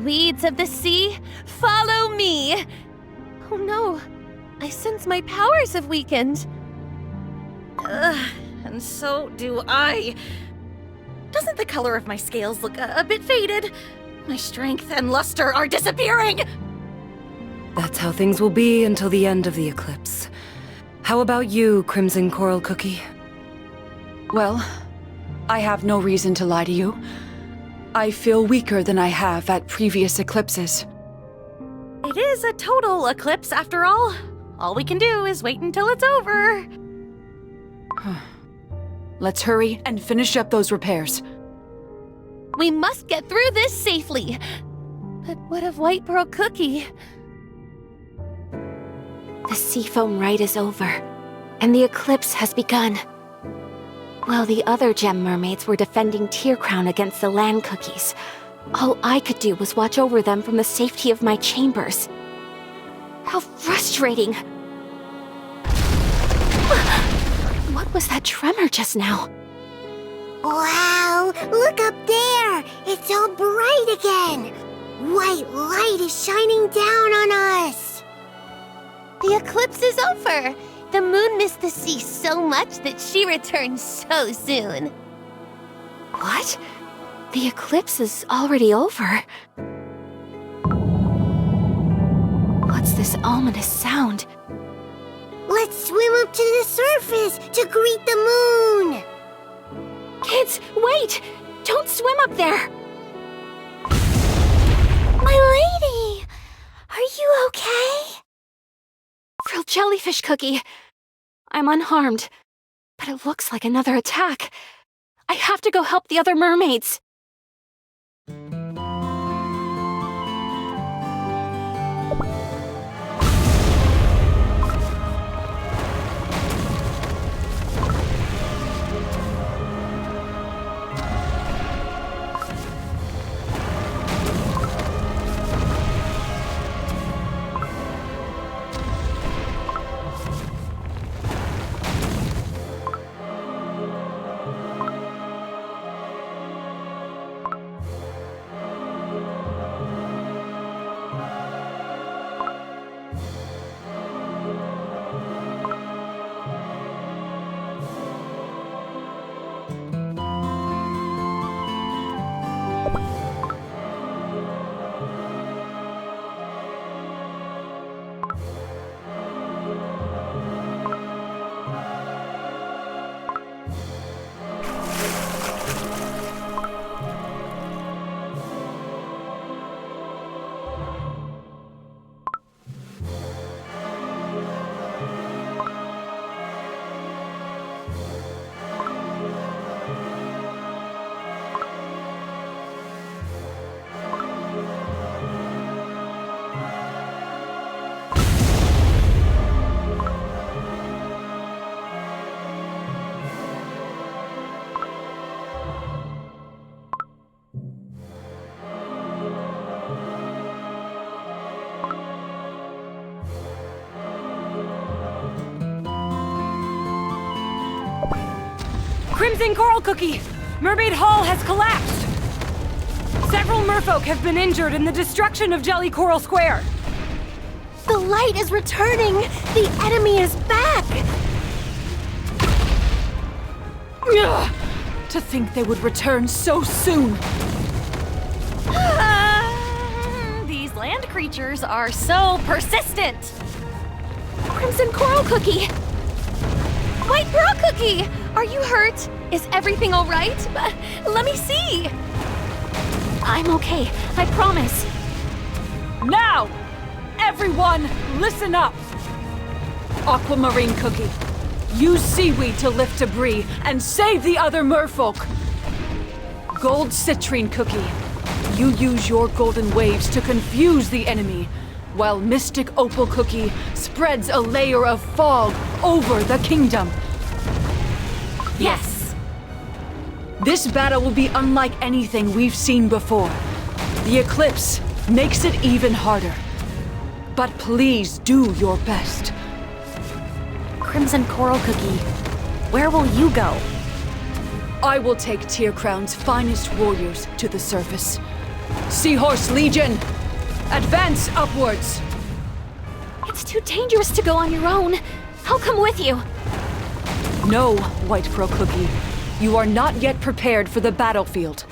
Weeds of the sea, follow me! Oh no, I sense my powers have weakened. And so do I. Doesn't the color of my scales look a bit faded? My strength and luster are disappearing! That's how things will be until the end of the eclipse. How about you, Crimson Coral Cookie? Well, I have no reason to lie to you. I feel weaker than I have at previous eclipses. It is a total eclipse, after all. All we can do is wait until it's over. Let's hurry and finish up those repairs. We must get through this safely. But what of White Pearl Cookie? The seafoam rite is over, and the eclipse has begun. While the other gem mermaids were defending Tear Crown against the land cookies, all I could do was watch over them from the safety of my chambers. How frustrating! What was that tremor just now? Wow! Look up there! It's all bright again! White light is shining down on us! The eclipse is over! The moon missed the sea so much that she returned so soon. What? The eclipse is already over. What's this ominous sound? Let's swim up to the surface to greet the moon! Kids, wait! Don't swim up there! My lady! Are you okay? Frilled jellyfish cookie. I'm unharmed, but it looks like another attack. I have to go help the other mermaids. Crimson Coral Cookie! Mermaid Hall has collapsed! Several merfolk have been injured in the destruction of Jelly Coral Square. The light is returning! The enemy is back! Ugh! To think they would return so soon! These land creatures are so persistent! Crimson Coral Cookie! White Pearl Cookie! Are you hurt? Is everything all right? Let me see! I'm okay, I promise. Now! Everyone, listen up! Aquamarine Cookie, use seaweed to lift debris and save the other merfolk. Gold Citrine Cookie, you use your golden waves to confuse the enemy, while Mystic Opal Cookie spreads a layer of fog over the kingdom. Yes! This battle will be unlike anything we've seen before. The eclipse makes it even harder. But please do your best. Crimson Coral Cookie, where will you go? I will take Tear Crown's finest warriors to the surface. Seahorse Legion, advance upwards! It's too dangerous to go on your own. I'll come with you. No, White Pearl Cookie. You are not yet prepared for the battlefield.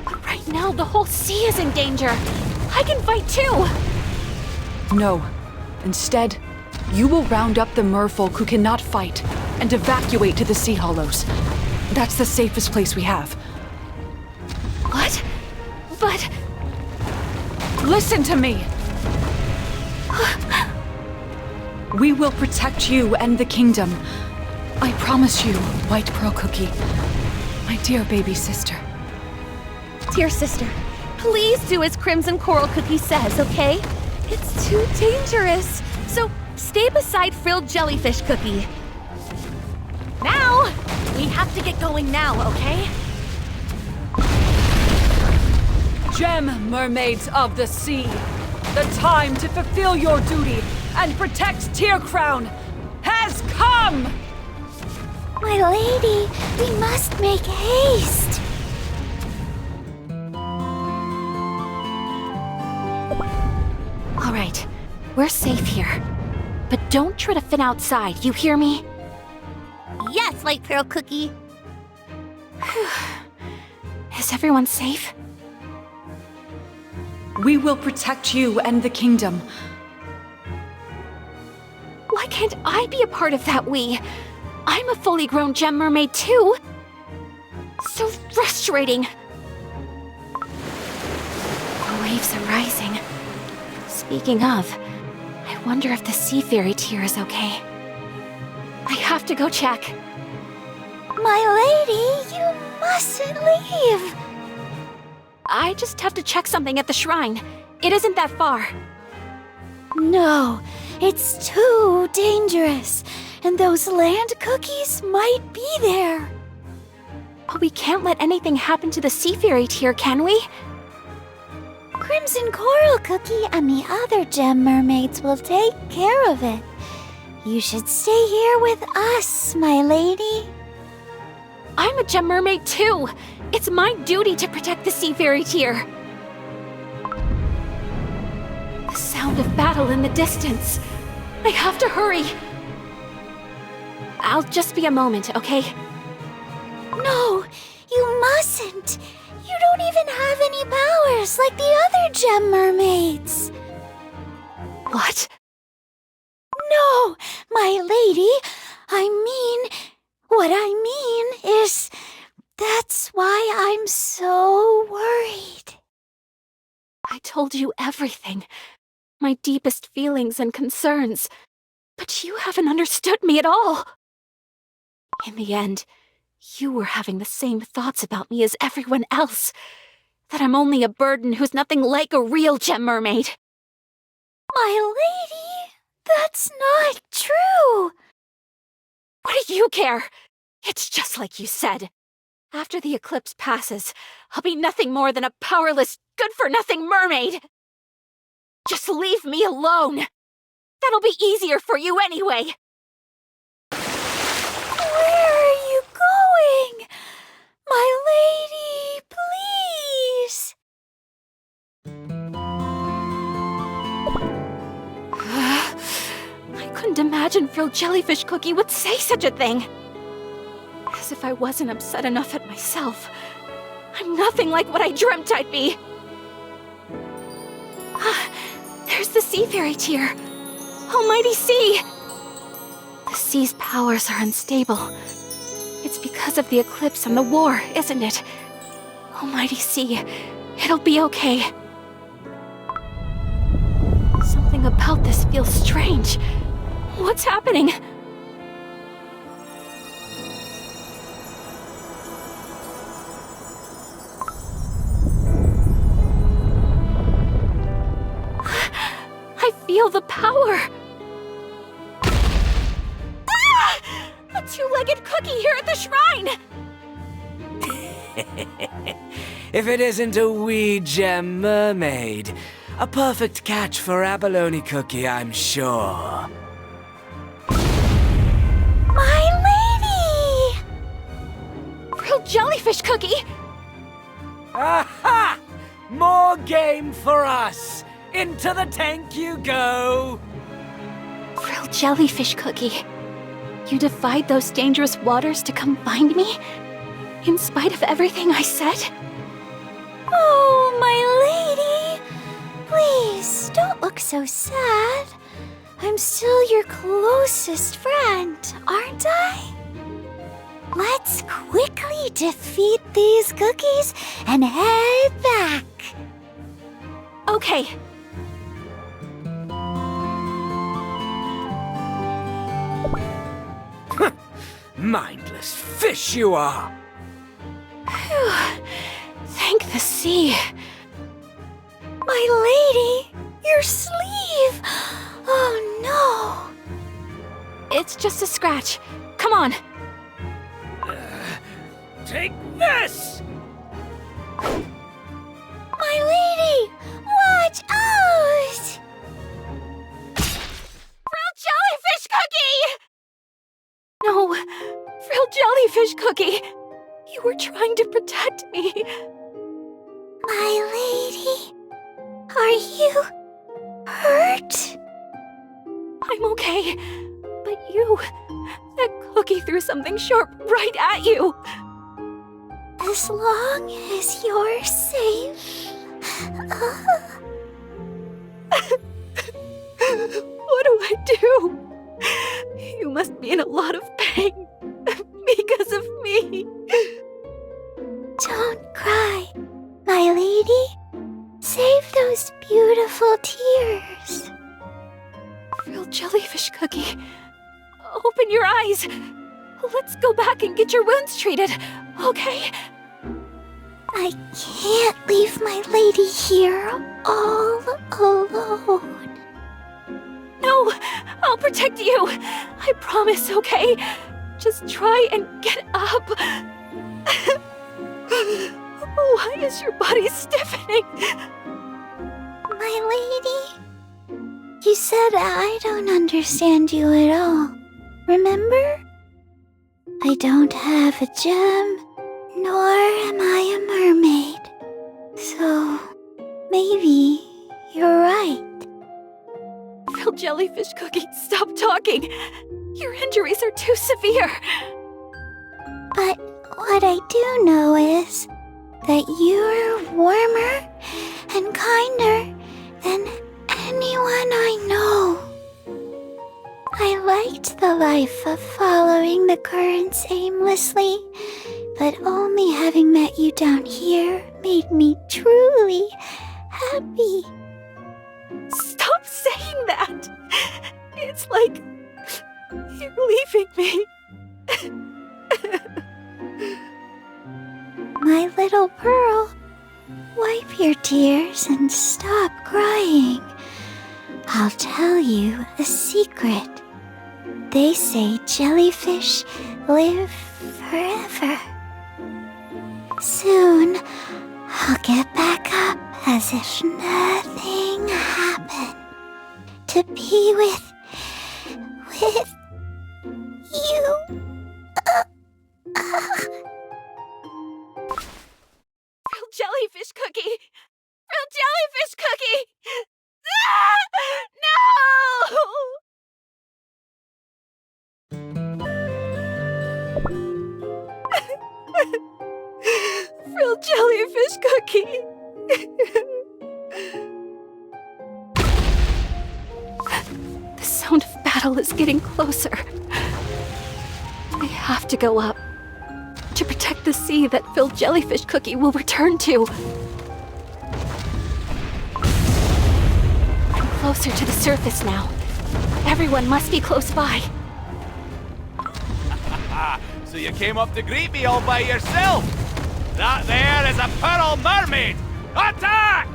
But right now, the whole sea is in danger. I can fight too. No. Instead, you will round up the merfolk who cannot fight and evacuate to the Sea Hollows. That's the safest place we have. What? But... Listen to me! We will protect you and the kingdom. I promise you, White Pearl Cookie. My dear baby sister. Dear sister, please do as Crimson Coral Cookie says, okay? It's too dangerous. So stay beside Frilled Jellyfish Cookie. Now! We have to get going now, okay? Gem Mermaids of the Sea, the time to fulfill your duty and protect Tear Crown has come! My lady, we must make haste. All right, we're safe here. But don't try to fit outside, you hear me? Yes, White Pearl Cookie. Is everyone safe? We will protect you and the kingdom. Why can't I be a part of that we? I'm a fully grown gem mermaid too. So frustrating. The waves are rising. Speaking of, I wonder if the sea fairy tier is okay. I have to go check. My lady, you mustn't leave. I just have to check something at the shrine. It isn't that far. No, it's too dangerous. And those land cookies might be there. But we can't let anything happen to the sea fairy tier, can we? Crimson Coral Cookie and the other gem mermaids will take care of it. You should stay here with us, my lady. I'm a gem mermaid too. It's my duty to protect the sea fairy tier. The sound of battle in the distance. I have to hurry. I'll just be a moment, okay? No, you mustn't. You don't even have any powers like the other gem mermaids. What? No, my lady. What I mean is, that's why I'm so worried. I told you everything. My deepest feelings and concerns. But you haven't understood me at all. In the end, you were having the same thoughts about me as everyone else. That I'm only a burden who's nothing like a real gem mermaid. My lady, that's not true. What do you care? It's just like you said. After the eclipse passes, I'll be nothing more than a powerless, good-for-nothing mermaid. Just leave me alone. That'll be easier for you anyway. Where are you going? My lady, please. I couldn't imagine Frilled Jellyfish Cookie would say such a thing. As if I wasn't upset enough at myself. I'm nothing like what I dreamt I'd be. There's the sea fairy tier. Almighty sea! The sea's powers are unstable. It's because of the eclipse and the war, isn't it? Almighty sea, It'll be okay. Something about this feels strange. What's happening? I feel the power. Ah! A two-legged cookie here at the shrine! If it isn't a wee gem mermaid. A perfect catch for Abalone cookie, I'm sure. My lady! Real jellyfish cookie! Aha! More game for us! Into the tank you go! Real jellyfish cookie. You defied those dangerous waters to come find me? In spite of everything I said? Oh, my lady! Please, don't look so sad. I'm still your closest friend, aren't I? Let's quickly defeat these cookies and head back. Okay. Mindless fish you are! Thank the sea. My lady, your sleeve! Oh no! It's just a scratch. Come on. Take this! My lady, watch out! Real jellyfish cookie! No, real jellyfish cookie. You were trying to protect me. My lady, are you hurt? I'm okay. But you... that cookie threw something sharp right at you. As long as you're safe. What do I do? You must be in a lot of pain. Because of me. Don't cry, my lady. Save those beautiful tears. Real jellyfish cookie. Open your eyes. Let's go back and get your wounds treated, okay? I can't leave my lady here all alone. No, I'll protect you. I promise, okay? Just try and get up. Why is your body stiffening? My lady, you said I don't understand you at all. Remember? I don't have a gem, nor am I a mermaid. So, maybe you're right. Real jellyfish cookie, stop talking. Your injuries are too severe. But what I do know is that you're warmer and kinder than anyone I know. I liked the life of following the currents aimlessly, but only having met you down here made me truly happy. Stop saying that! It's like you're leaving me. My little pearl, wipe your tears and stop crying. I'll tell you a secret. They say jellyfish live forever. Soon, I'll get back up as if nothing happened. To be with you. Real jellyfish cookie! Real jellyfish cookie! Ah! No! Real jellyfish cookie! The sound of battle is getting closer. I have to go up to protect the sea that Phil Jellyfish Cookie will return to. closer to the surface now. Everyone must be close by. So you came up to greet me all by yourself? That there is a pearl mermaid! Attack!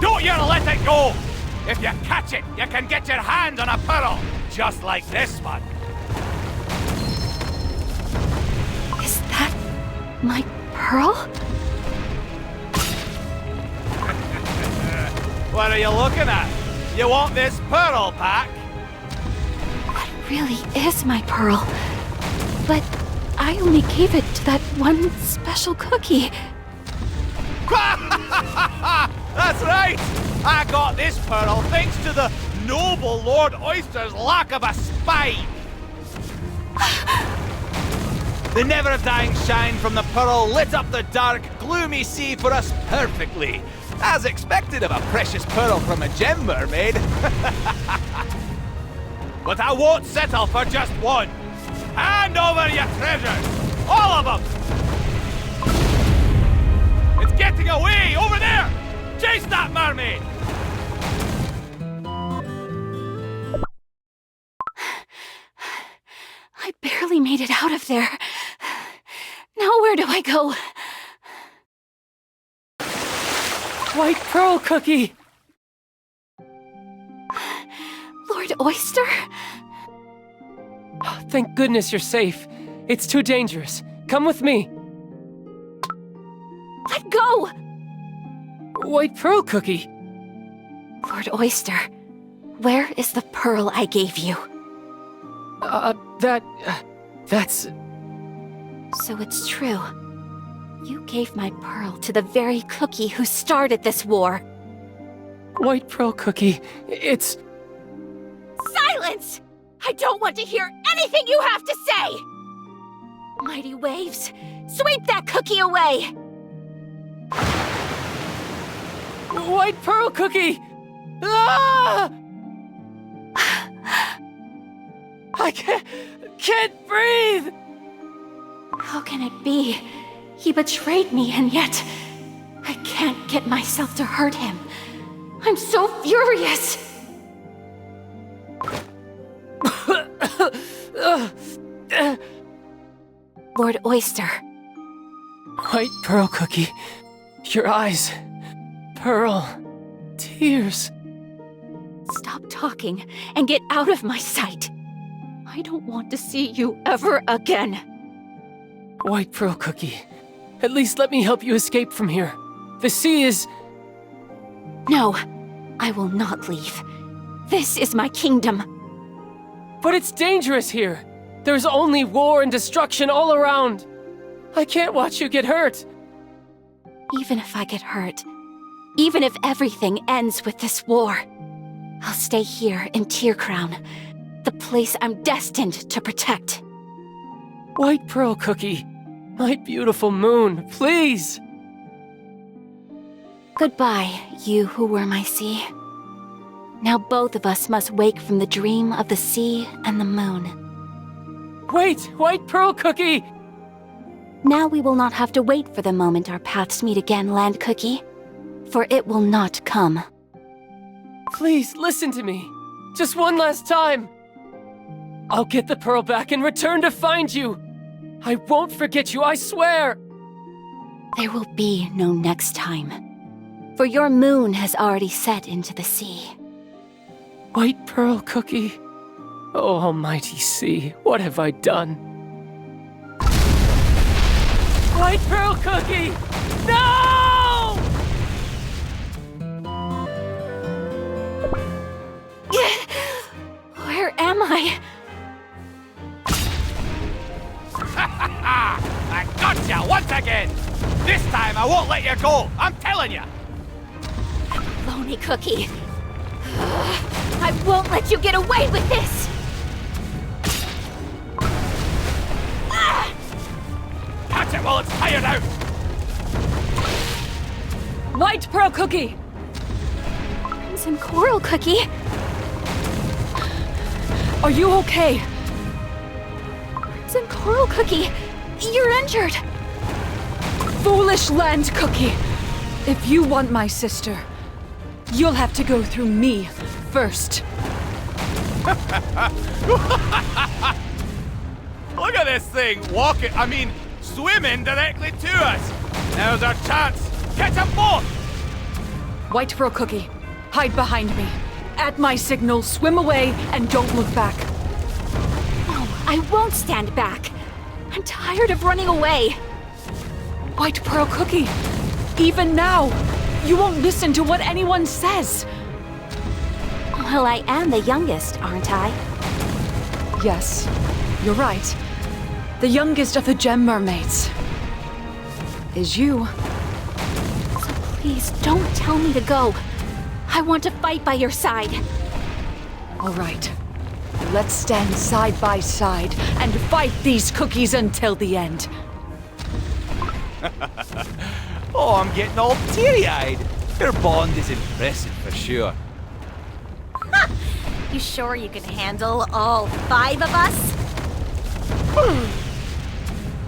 Don't you let it go! If you catch it, you can get your hand on a pearl, just like this one. Is that my pearl? What are you looking at? You want this pearl pack? That really is my pearl. But I only gave it to that one special cookie. That's right! I got this pearl thanks to the noble Lord Oyster's lack of a spine. The never-dying shine from the pearl lit up the dark, gloomy sea for us perfectly. As expected of a precious pearl from a gem mermaid. But I won't settle for just one. Hand over your treasures! All of them! It's getting away! Over there! Chase that mermaid! I barely made it out of there. Now where do I go? White pearl cookie! Lord Oyster? Oh, thank goodness you're safe. It's too dangerous. Come with me. Let go! White pearl cookie! Lord Oyster, where is the pearl I gave you? That's... So it's true. You gave my pearl to the very cookie who started this war. White pearl cookie, it's... Silence! I don't want to hear anything you have to say! Mighty waves, sweep that cookie away! White pearl cookie! Ah! I can't breathe! How can it be? He betrayed me, and yet I can't get myself to hurt him. I'm so furious! Lord Oyster. White pearl cookie, your eyes, pearl, tears. Stop talking and get out of my sight. I don't want to see you ever again. White pearl cookie, at least let me help you escape from here. The sea is... No, I will not leave. This is my kingdom. But it's dangerous here. There's only war and destruction all around. I can't watch you get hurt. Even if I get hurt, even if everything ends with this war, I'll stay here in Tear Crown, the place I'm destined to protect. White pearl cookie, my beautiful moon, please. Goodbye, you who were my sea. Now both of us must wake from the dream of the sea and the moon. Wait, White pearl cookie! Now we will not have to wait for the moment our paths meet again, Land Cookie, for it will not come. Please, listen to me. Just one last time. I'll get the pearl back and return to find you. I won't forget you, I swear. There will be no next time, for your moon has already set into the sea. White pearl cookie. Oh, almighty sea, what have I done? White pearl cookie! No! Where am I? I gotcha once again! This time I won't let you go, I'm telling you! Abalone cookie. I won't let you get away with this! Catch it while it's tired out! White pearl cookie! Crimson coral cookie? Are you okay? Crimson coral cookie, you're injured! Foolish land cookie! If you want my sister, you'll have to go through me first. Look at this thing swimming directly to us. Now's our chance. Catch them both! White Pearl Cookie, hide behind me. At my signal, swim away and don't look back. No, I won't stand back. I'm tired of running away. White Pearl Cookie, even now, you won't listen to what anyone says. Well, I am the youngest, aren't I? Yes, you're right. The youngest of the Gem Mermaids is you. So please don't tell me to go. I want to fight by your side. All right. Let's stand side by side and fight these cookies until the end. Oh, I'm getting all teary-eyed. Your bond is impressive for sure. You sure you can handle all 5 of us?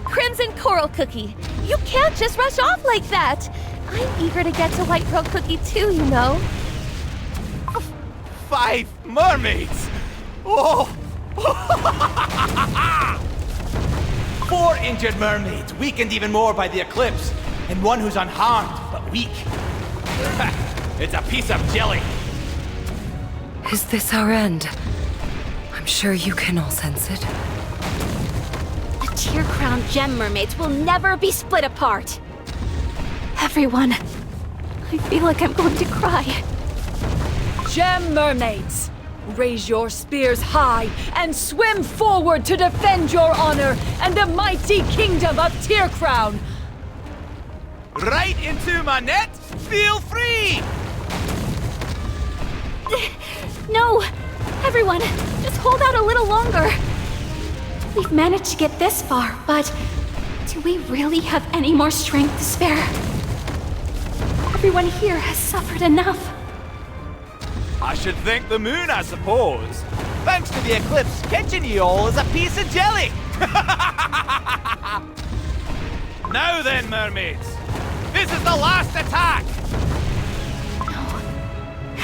Crimson Coral Cookie, you can't just rush off like that. I'm eager to get to White Pearl Cookie too, you know. 5 mermaids! Oh! 4 injured mermaids, weakened even more by the eclipse, and 1 who's unharmed, but weak. It's a piece of jelly. Is this our end? I'm sure you can all sense it. The tear-crowned gem mermaids will never be split apart. Everyone, I feel like I'm going to cry. Gem Mermaids, raise your spears high and swim forward to defend your honor and the mighty kingdom of Tear Crown. Right into my net? Feel free! No! Everyone, just hold out a little longer. We've managed to get this far, but do we really have any more strength to spare? Everyone here has suffered enough. I should thank the moon, I suppose. Thanks to the eclipse, catching you all is a piece of jelly. Now then, mermaids. This is the last attack. No.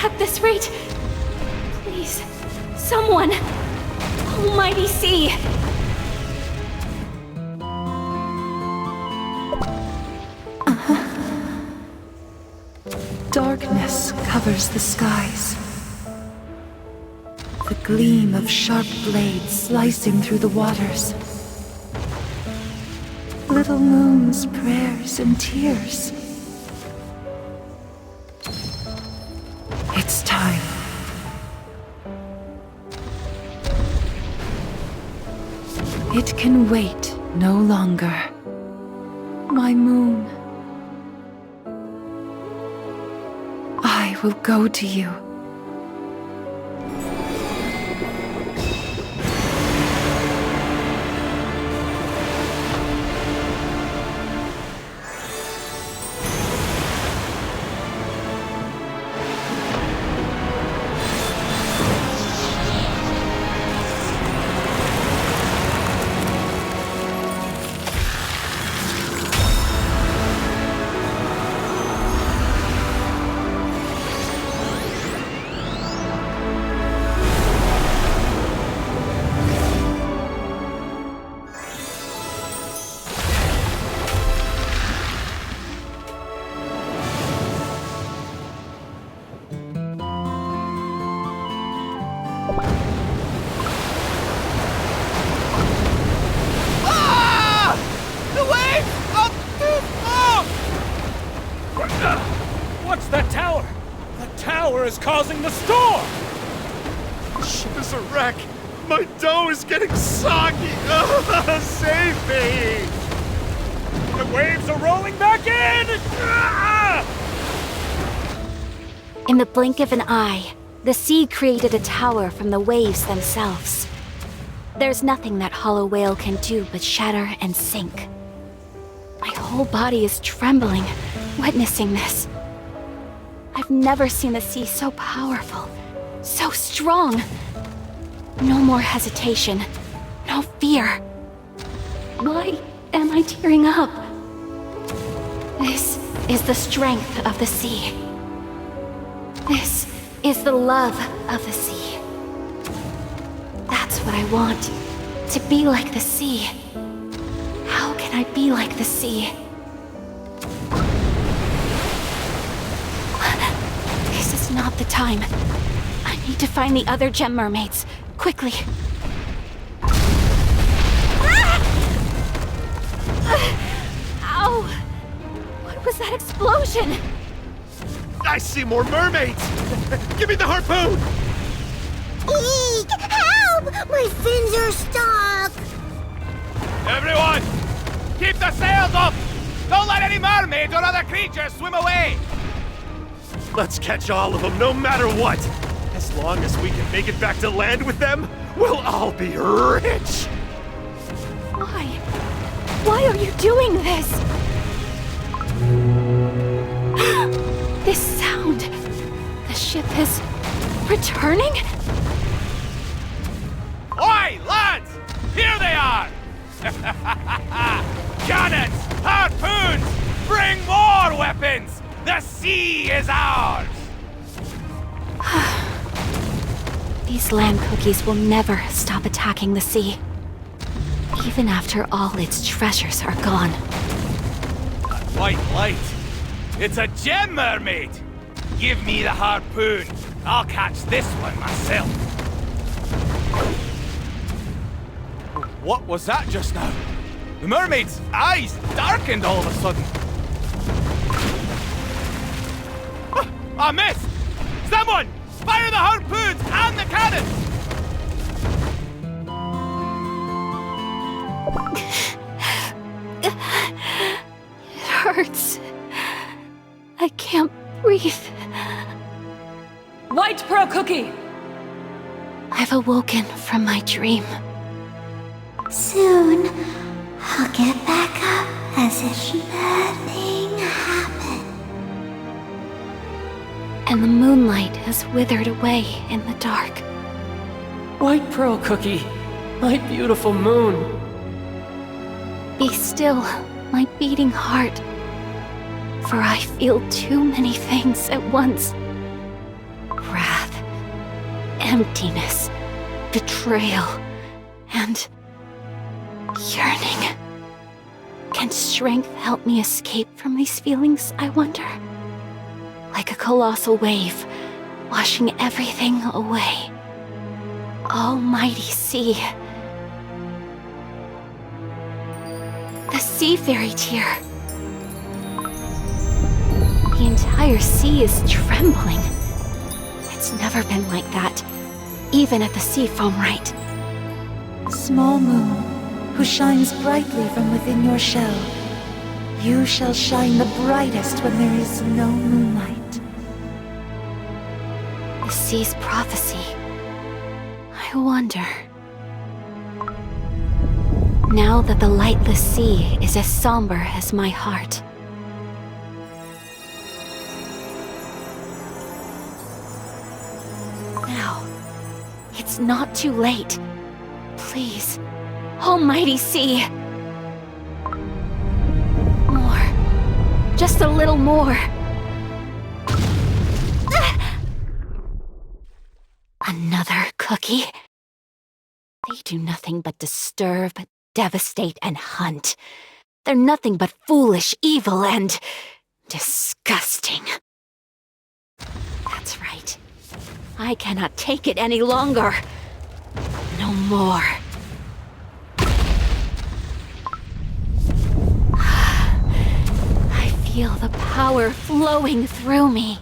At this rate, please, someone, almighty sea. Darkness covers the skies. The gleam of sharp blades slicing through the waters. Little moon's prayers and tears. It's time. It can wait no longer. My moon. I will go to you. What's that tower? The tower is causing the storm! The ship is a wreck. My dough is getting soggy. Save me! The waves are rolling back in! In the blink of an eye, the sea created a tower from the waves themselves. There's nothing that hollow whale can do but shatter and sink. My whole body is trembling, witnessing this. I've never seen the sea so powerful, so strong. No more hesitation, no fear. Why am I tearing up? This is the strength of the sea. This is the love of the sea. That's what I want. To be like the sea. How can I be like the sea? This is not the time. I need to find the other gem mermaids. Quickly. Ow! What was that explosion? I see more mermaids! Give me the harpoon! Eek! Help! My fins are stuck! Everyone, keep the sails up! Don't let any mermaids or other creatures swim away! Let's catch all of them, no matter what! As long as we can make it back to land with them, we'll all be rich! Why? Why are you doing this? This sound. The ship is returning? Oi, lads! Here they are! Cannons! Harpoons! Bring more weapons! The sea is ours! These land cookies will never stop attacking the sea. Even after all its treasures are gone. White light! It's a gem mermaid! Give me the harpoon. I'll catch this one myself. What was that just now? The mermaid's eyes darkened all of a sudden. I missed! Someone! Fire the harpoons and the cannons! It hurts. I can't breathe. White Pearl Cookie! I've awoken from my dream. Soon, I'll get back up as if nothing happened. And the moonlight has withered away in the dark. White Pearl Cookie, my beautiful moon. Be still, my beating heart. For I feel too many things at once. Wrath, emptiness, betrayal, and yearning. Can strength help me escape from these feelings, I wonder? Like a colossal wave, washing everything away. Almighty sea. The sea fairy tear. The entire sea is trembling. It's never been like that, even at the seafoam rite. Small moon, who shines brightly from within your shell, you shall shine the brightest when there is no moonlight. The sea's prophecy. I wonder. Now that the lightless sea is as somber as my heart. Now, it's not too late. Please, almighty sea. More. Just a little more. Another cookie? They do nothing but disturb, devastate, and hunt. They're nothing but foolish, evil, and disgusting. That's right. I cannot take it any longer. No more. I feel the power flowing through me.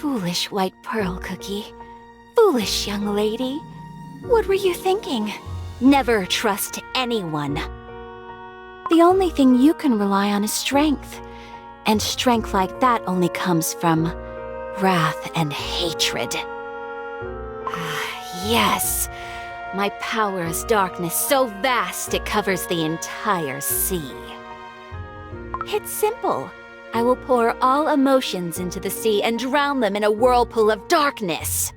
Foolish white pearl cookie. Foolish young lady. What were you thinking? Never trust anyone. The only thing you can rely on is strength. And strength like that only comes from wrath and hatred. Yes. My power is darkness so vast it covers the entire sea. It's simple. I will pour all emotions into the sea and drown them in a whirlpool of darkness.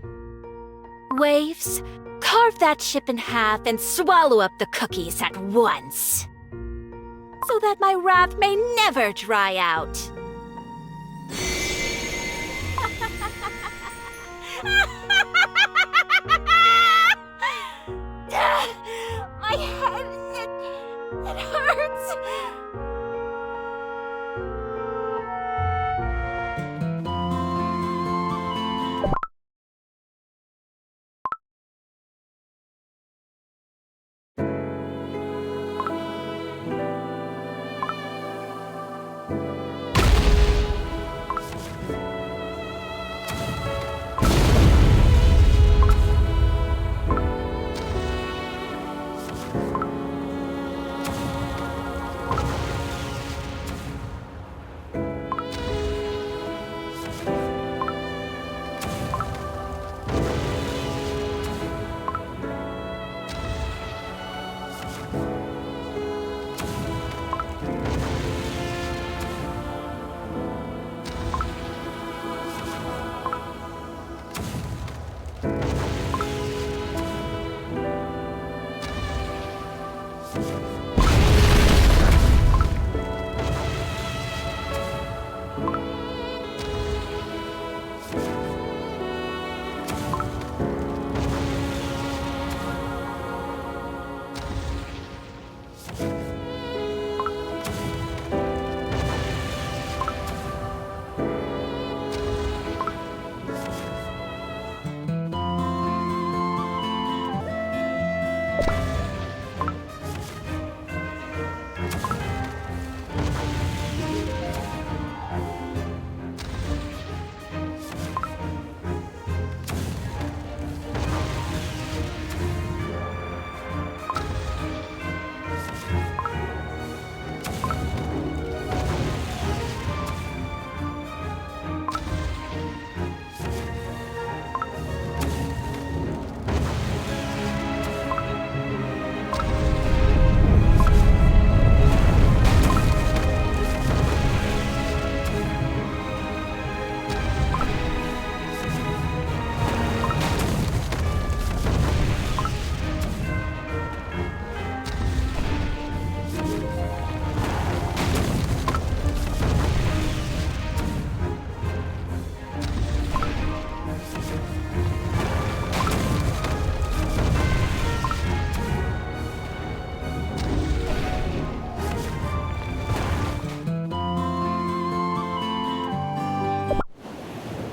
Waves, carve that ship in half and swallow up the cookies at once, so that my wrath may never dry out. My head, it hurts.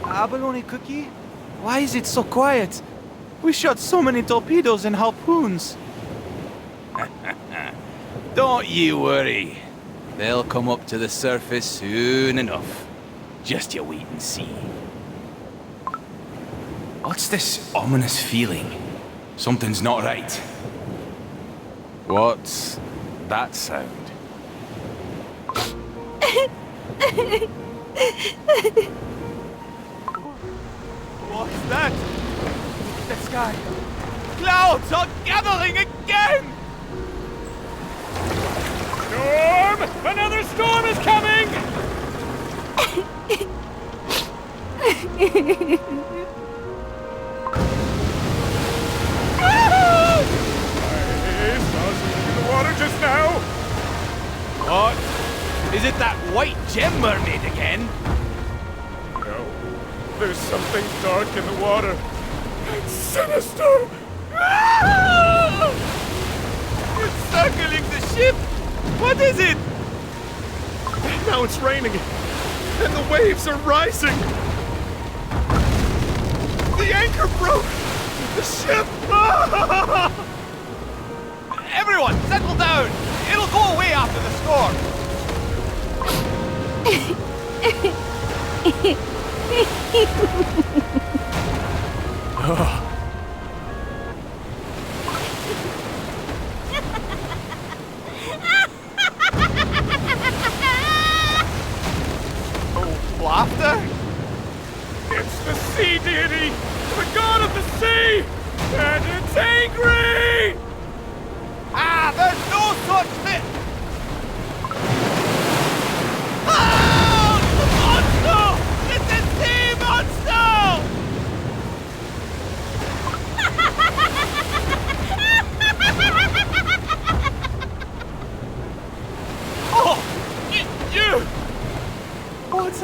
Abalone cookie? Why is it so quiet? We shot so many torpedoes and harpoons. Don't you worry. They'll come up to the surface soon enough. Just you wait and see. What's this ominous feeling? Something's not right. What's that sound? What's that? Look at the sky. Clouds are gathering again! Storm! Another storm is coming! I saw something in the water just now! What? Is it that white gem mermaid again? No. There's something dark in the water. It's sinister! It's circling the ship! What is it? Now it's raining, and the waves are rising. The anchor broke! The ship! Everyone, settle down! It'll go away after the storm! Laughter? It's the sea deity! The god of the sea! And it's angry! Ah, there's no such thing!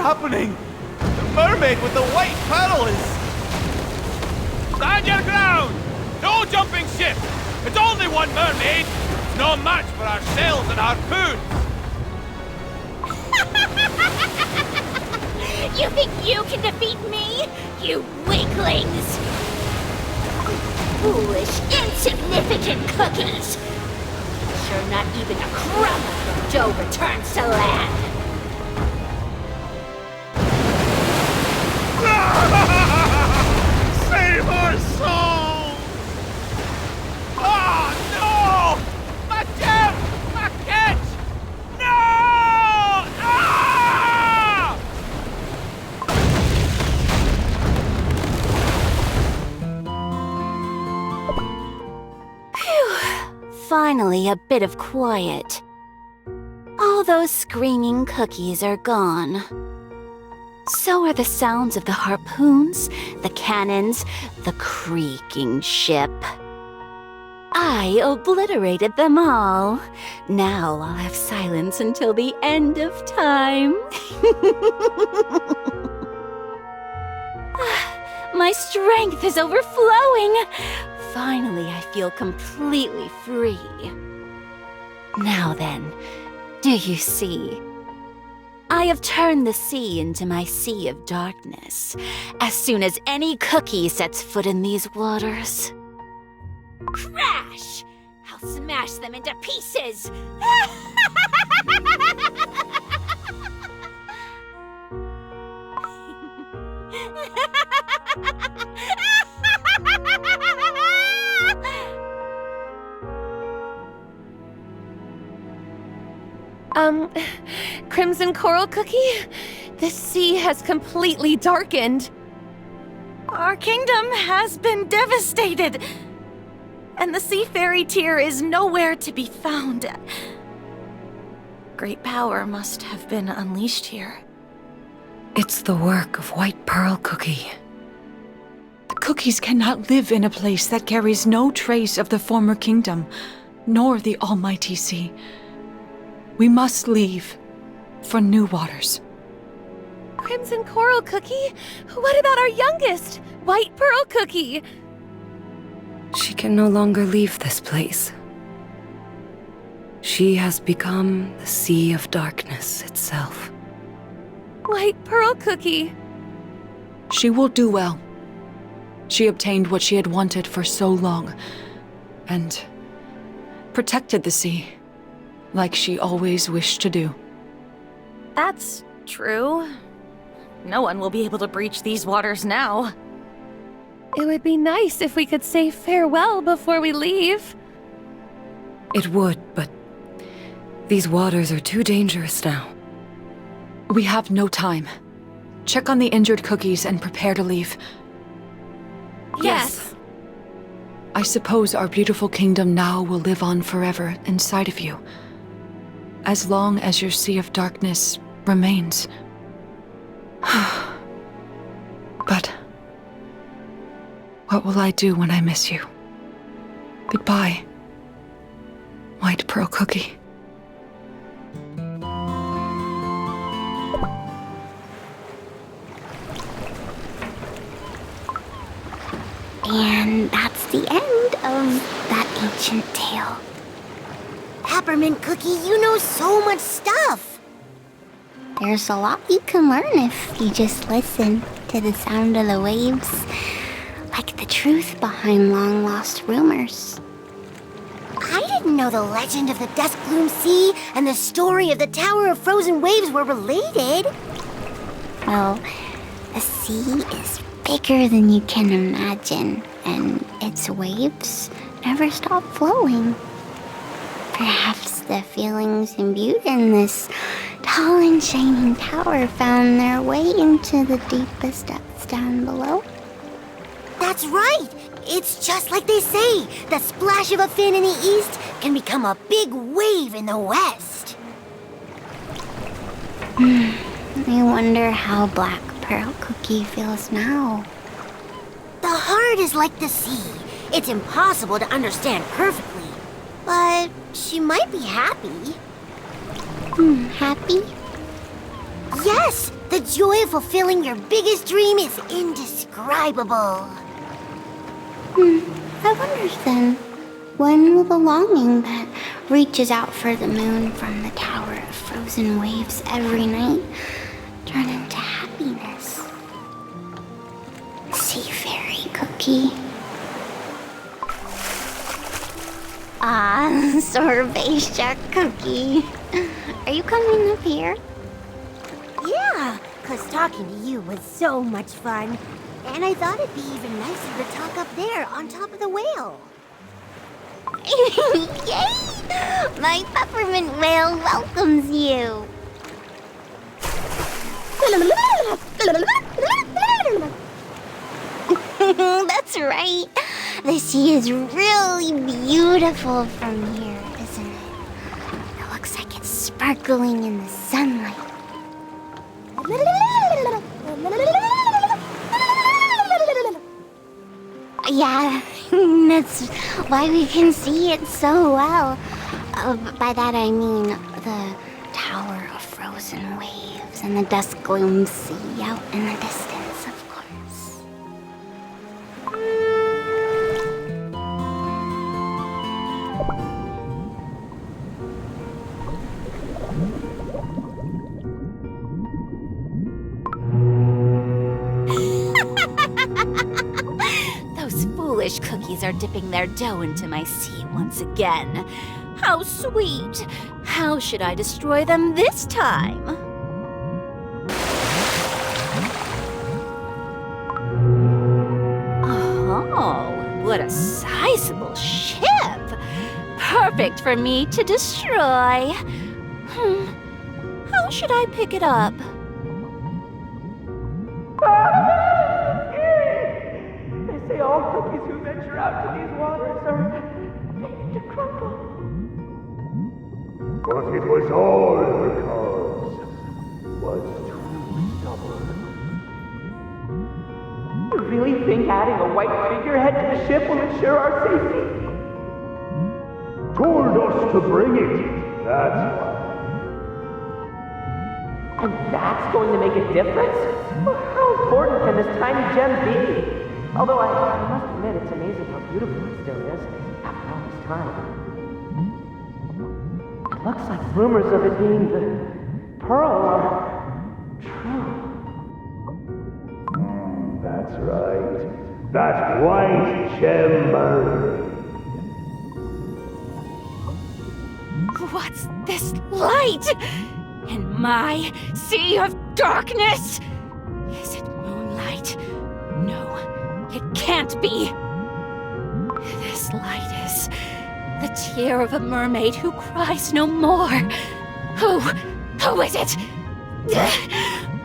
happening? The mermaid with the white pearl is... Stand your ground! No jumping ship! It's only one mermaid! It's no match for our sails and harpoons! You think you can defeat me? You weaklings! Foolish, insignificant cookies! Sure not even a crumb of your dough returns to land! Save our souls! Oh, no! My gem! My catch! No! Ah! Finally, a bit of quiet. All those screaming cookies are gone. So are the sounds of the harpoons, the cannons, the creaking ship. I obliterated them all. Now I'll have silence until the end of time. My strength is overflowing. Finally, I feel completely free. Now then, do you see? I have turned the sea into my sea of darkness. As soon as any cookie sets foot in these waters. Crash! I'll smash them into pieces! Crimson Coral Cookie? The sea has completely darkened. Our kingdom has been devastated, and the sea fairy tear is nowhere to be found. Great power must have been unleashed here. It's the work of White Pearl Cookie. The cookies cannot live in a place that carries no trace of the former kingdom, nor the almighty sea. We must leave for new waters. Crimson Coral Cookie? What about our youngest, White Pearl Cookie? She can no longer leave this place. She has become the Sea of Darkness itself. White Pearl Cookie. She will do well. She obtained what she had wanted for so long, and protected the sea, like she always wished to do. That's true. No one will be able to breach these waters now. It would be nice if we could say farewell before we leave. It would, but these waters are too dangerous now. We have no time. Check on the injured cookies and prepare to leave. Yes. I suppose our beautiful kingdom now will live on forever inside of you, as long as your Sea of Darkness remains. But what will I do when I miss you? Goodbye, White Pearl Cookie. And that's the end of that ancient tale. Peppermint Cookie, you know so much stuff. There's a lot you can learn if you just listen to the sound of the waves, like the truth behind long-lost rumors. I didn't know the legend of the Dusk Gloom Sea and the story of the Tower of Frozen Waves were related. Well, the sea is bigger than you can imagine, and its waves never stop flowing. Perhaps the feelings imbued in this tall and shining tower found their way into the deepest depths down below. That's right. It's just like they say. The splash of a fin in the east can become a big wave in the west. I wonder how Black Pearl Cookie feels now. The heart is like the sea. It's impossible to understand perfectly. But she might be happy. Happy? Yes, The joy of fulfilling your biggest dream is indescribable. I wonder then, when will the longing that reaches out for the moon from the tower of frozen waves every night turn into happiness? Sea fairy cookie. Sorbet cookie. Are you coming up here? Yeah, 'cause talking to you was so much fun. And I thought it'd be even nicer to talk up there on top of the whale. Yay! My peppermint whale welcomes you. That's right. The sea is really beautiful from here, isn't it? It looks like it's sparkling in the sunlight. Yeah, that's why we can see it so well. By that I mean the tower of frozen waves and the dusk gloom sea out in the distance, of course. Those foolish cookies are dipping their dough into my sea once again. How sweet! How should I destroy them this time? Oh, what a sizable ship! Perfect for me to destroy. How should I pick it up? They say all cookies who venture out to these waters are made to crumble. But it was all because was too stubborn. You really think adding a white figurehead to the ship will ensure our safety? Told us to bring it. That's why. And that's going to make a difference? Well, how important can this tiny gem be? Although I must admit, it's amazing how beautiful it still is after all this time. It looks like rumors of it being the pearl are true. That's right. That white gem Mermaid. What's this light? In my sea of darkness? Is it moonlight? No, it can't be. This light is the tear of a mermaid who cries no more. Who is it?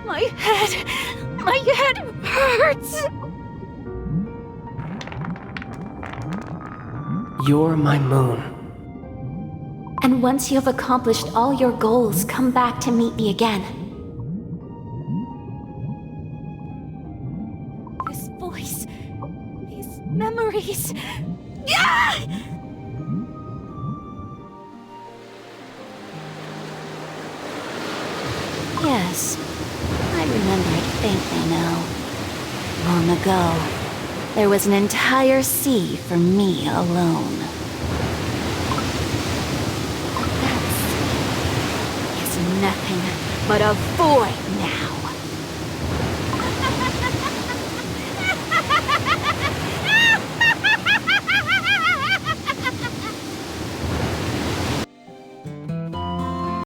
My head hurts. You're my moon. And once you have accomplished all your goals, come back to meet me again. This voice, these memories. Ah! Yes, I remember it faintly now. Long ago, there was an entire sea for me alone. Nothing but a void now.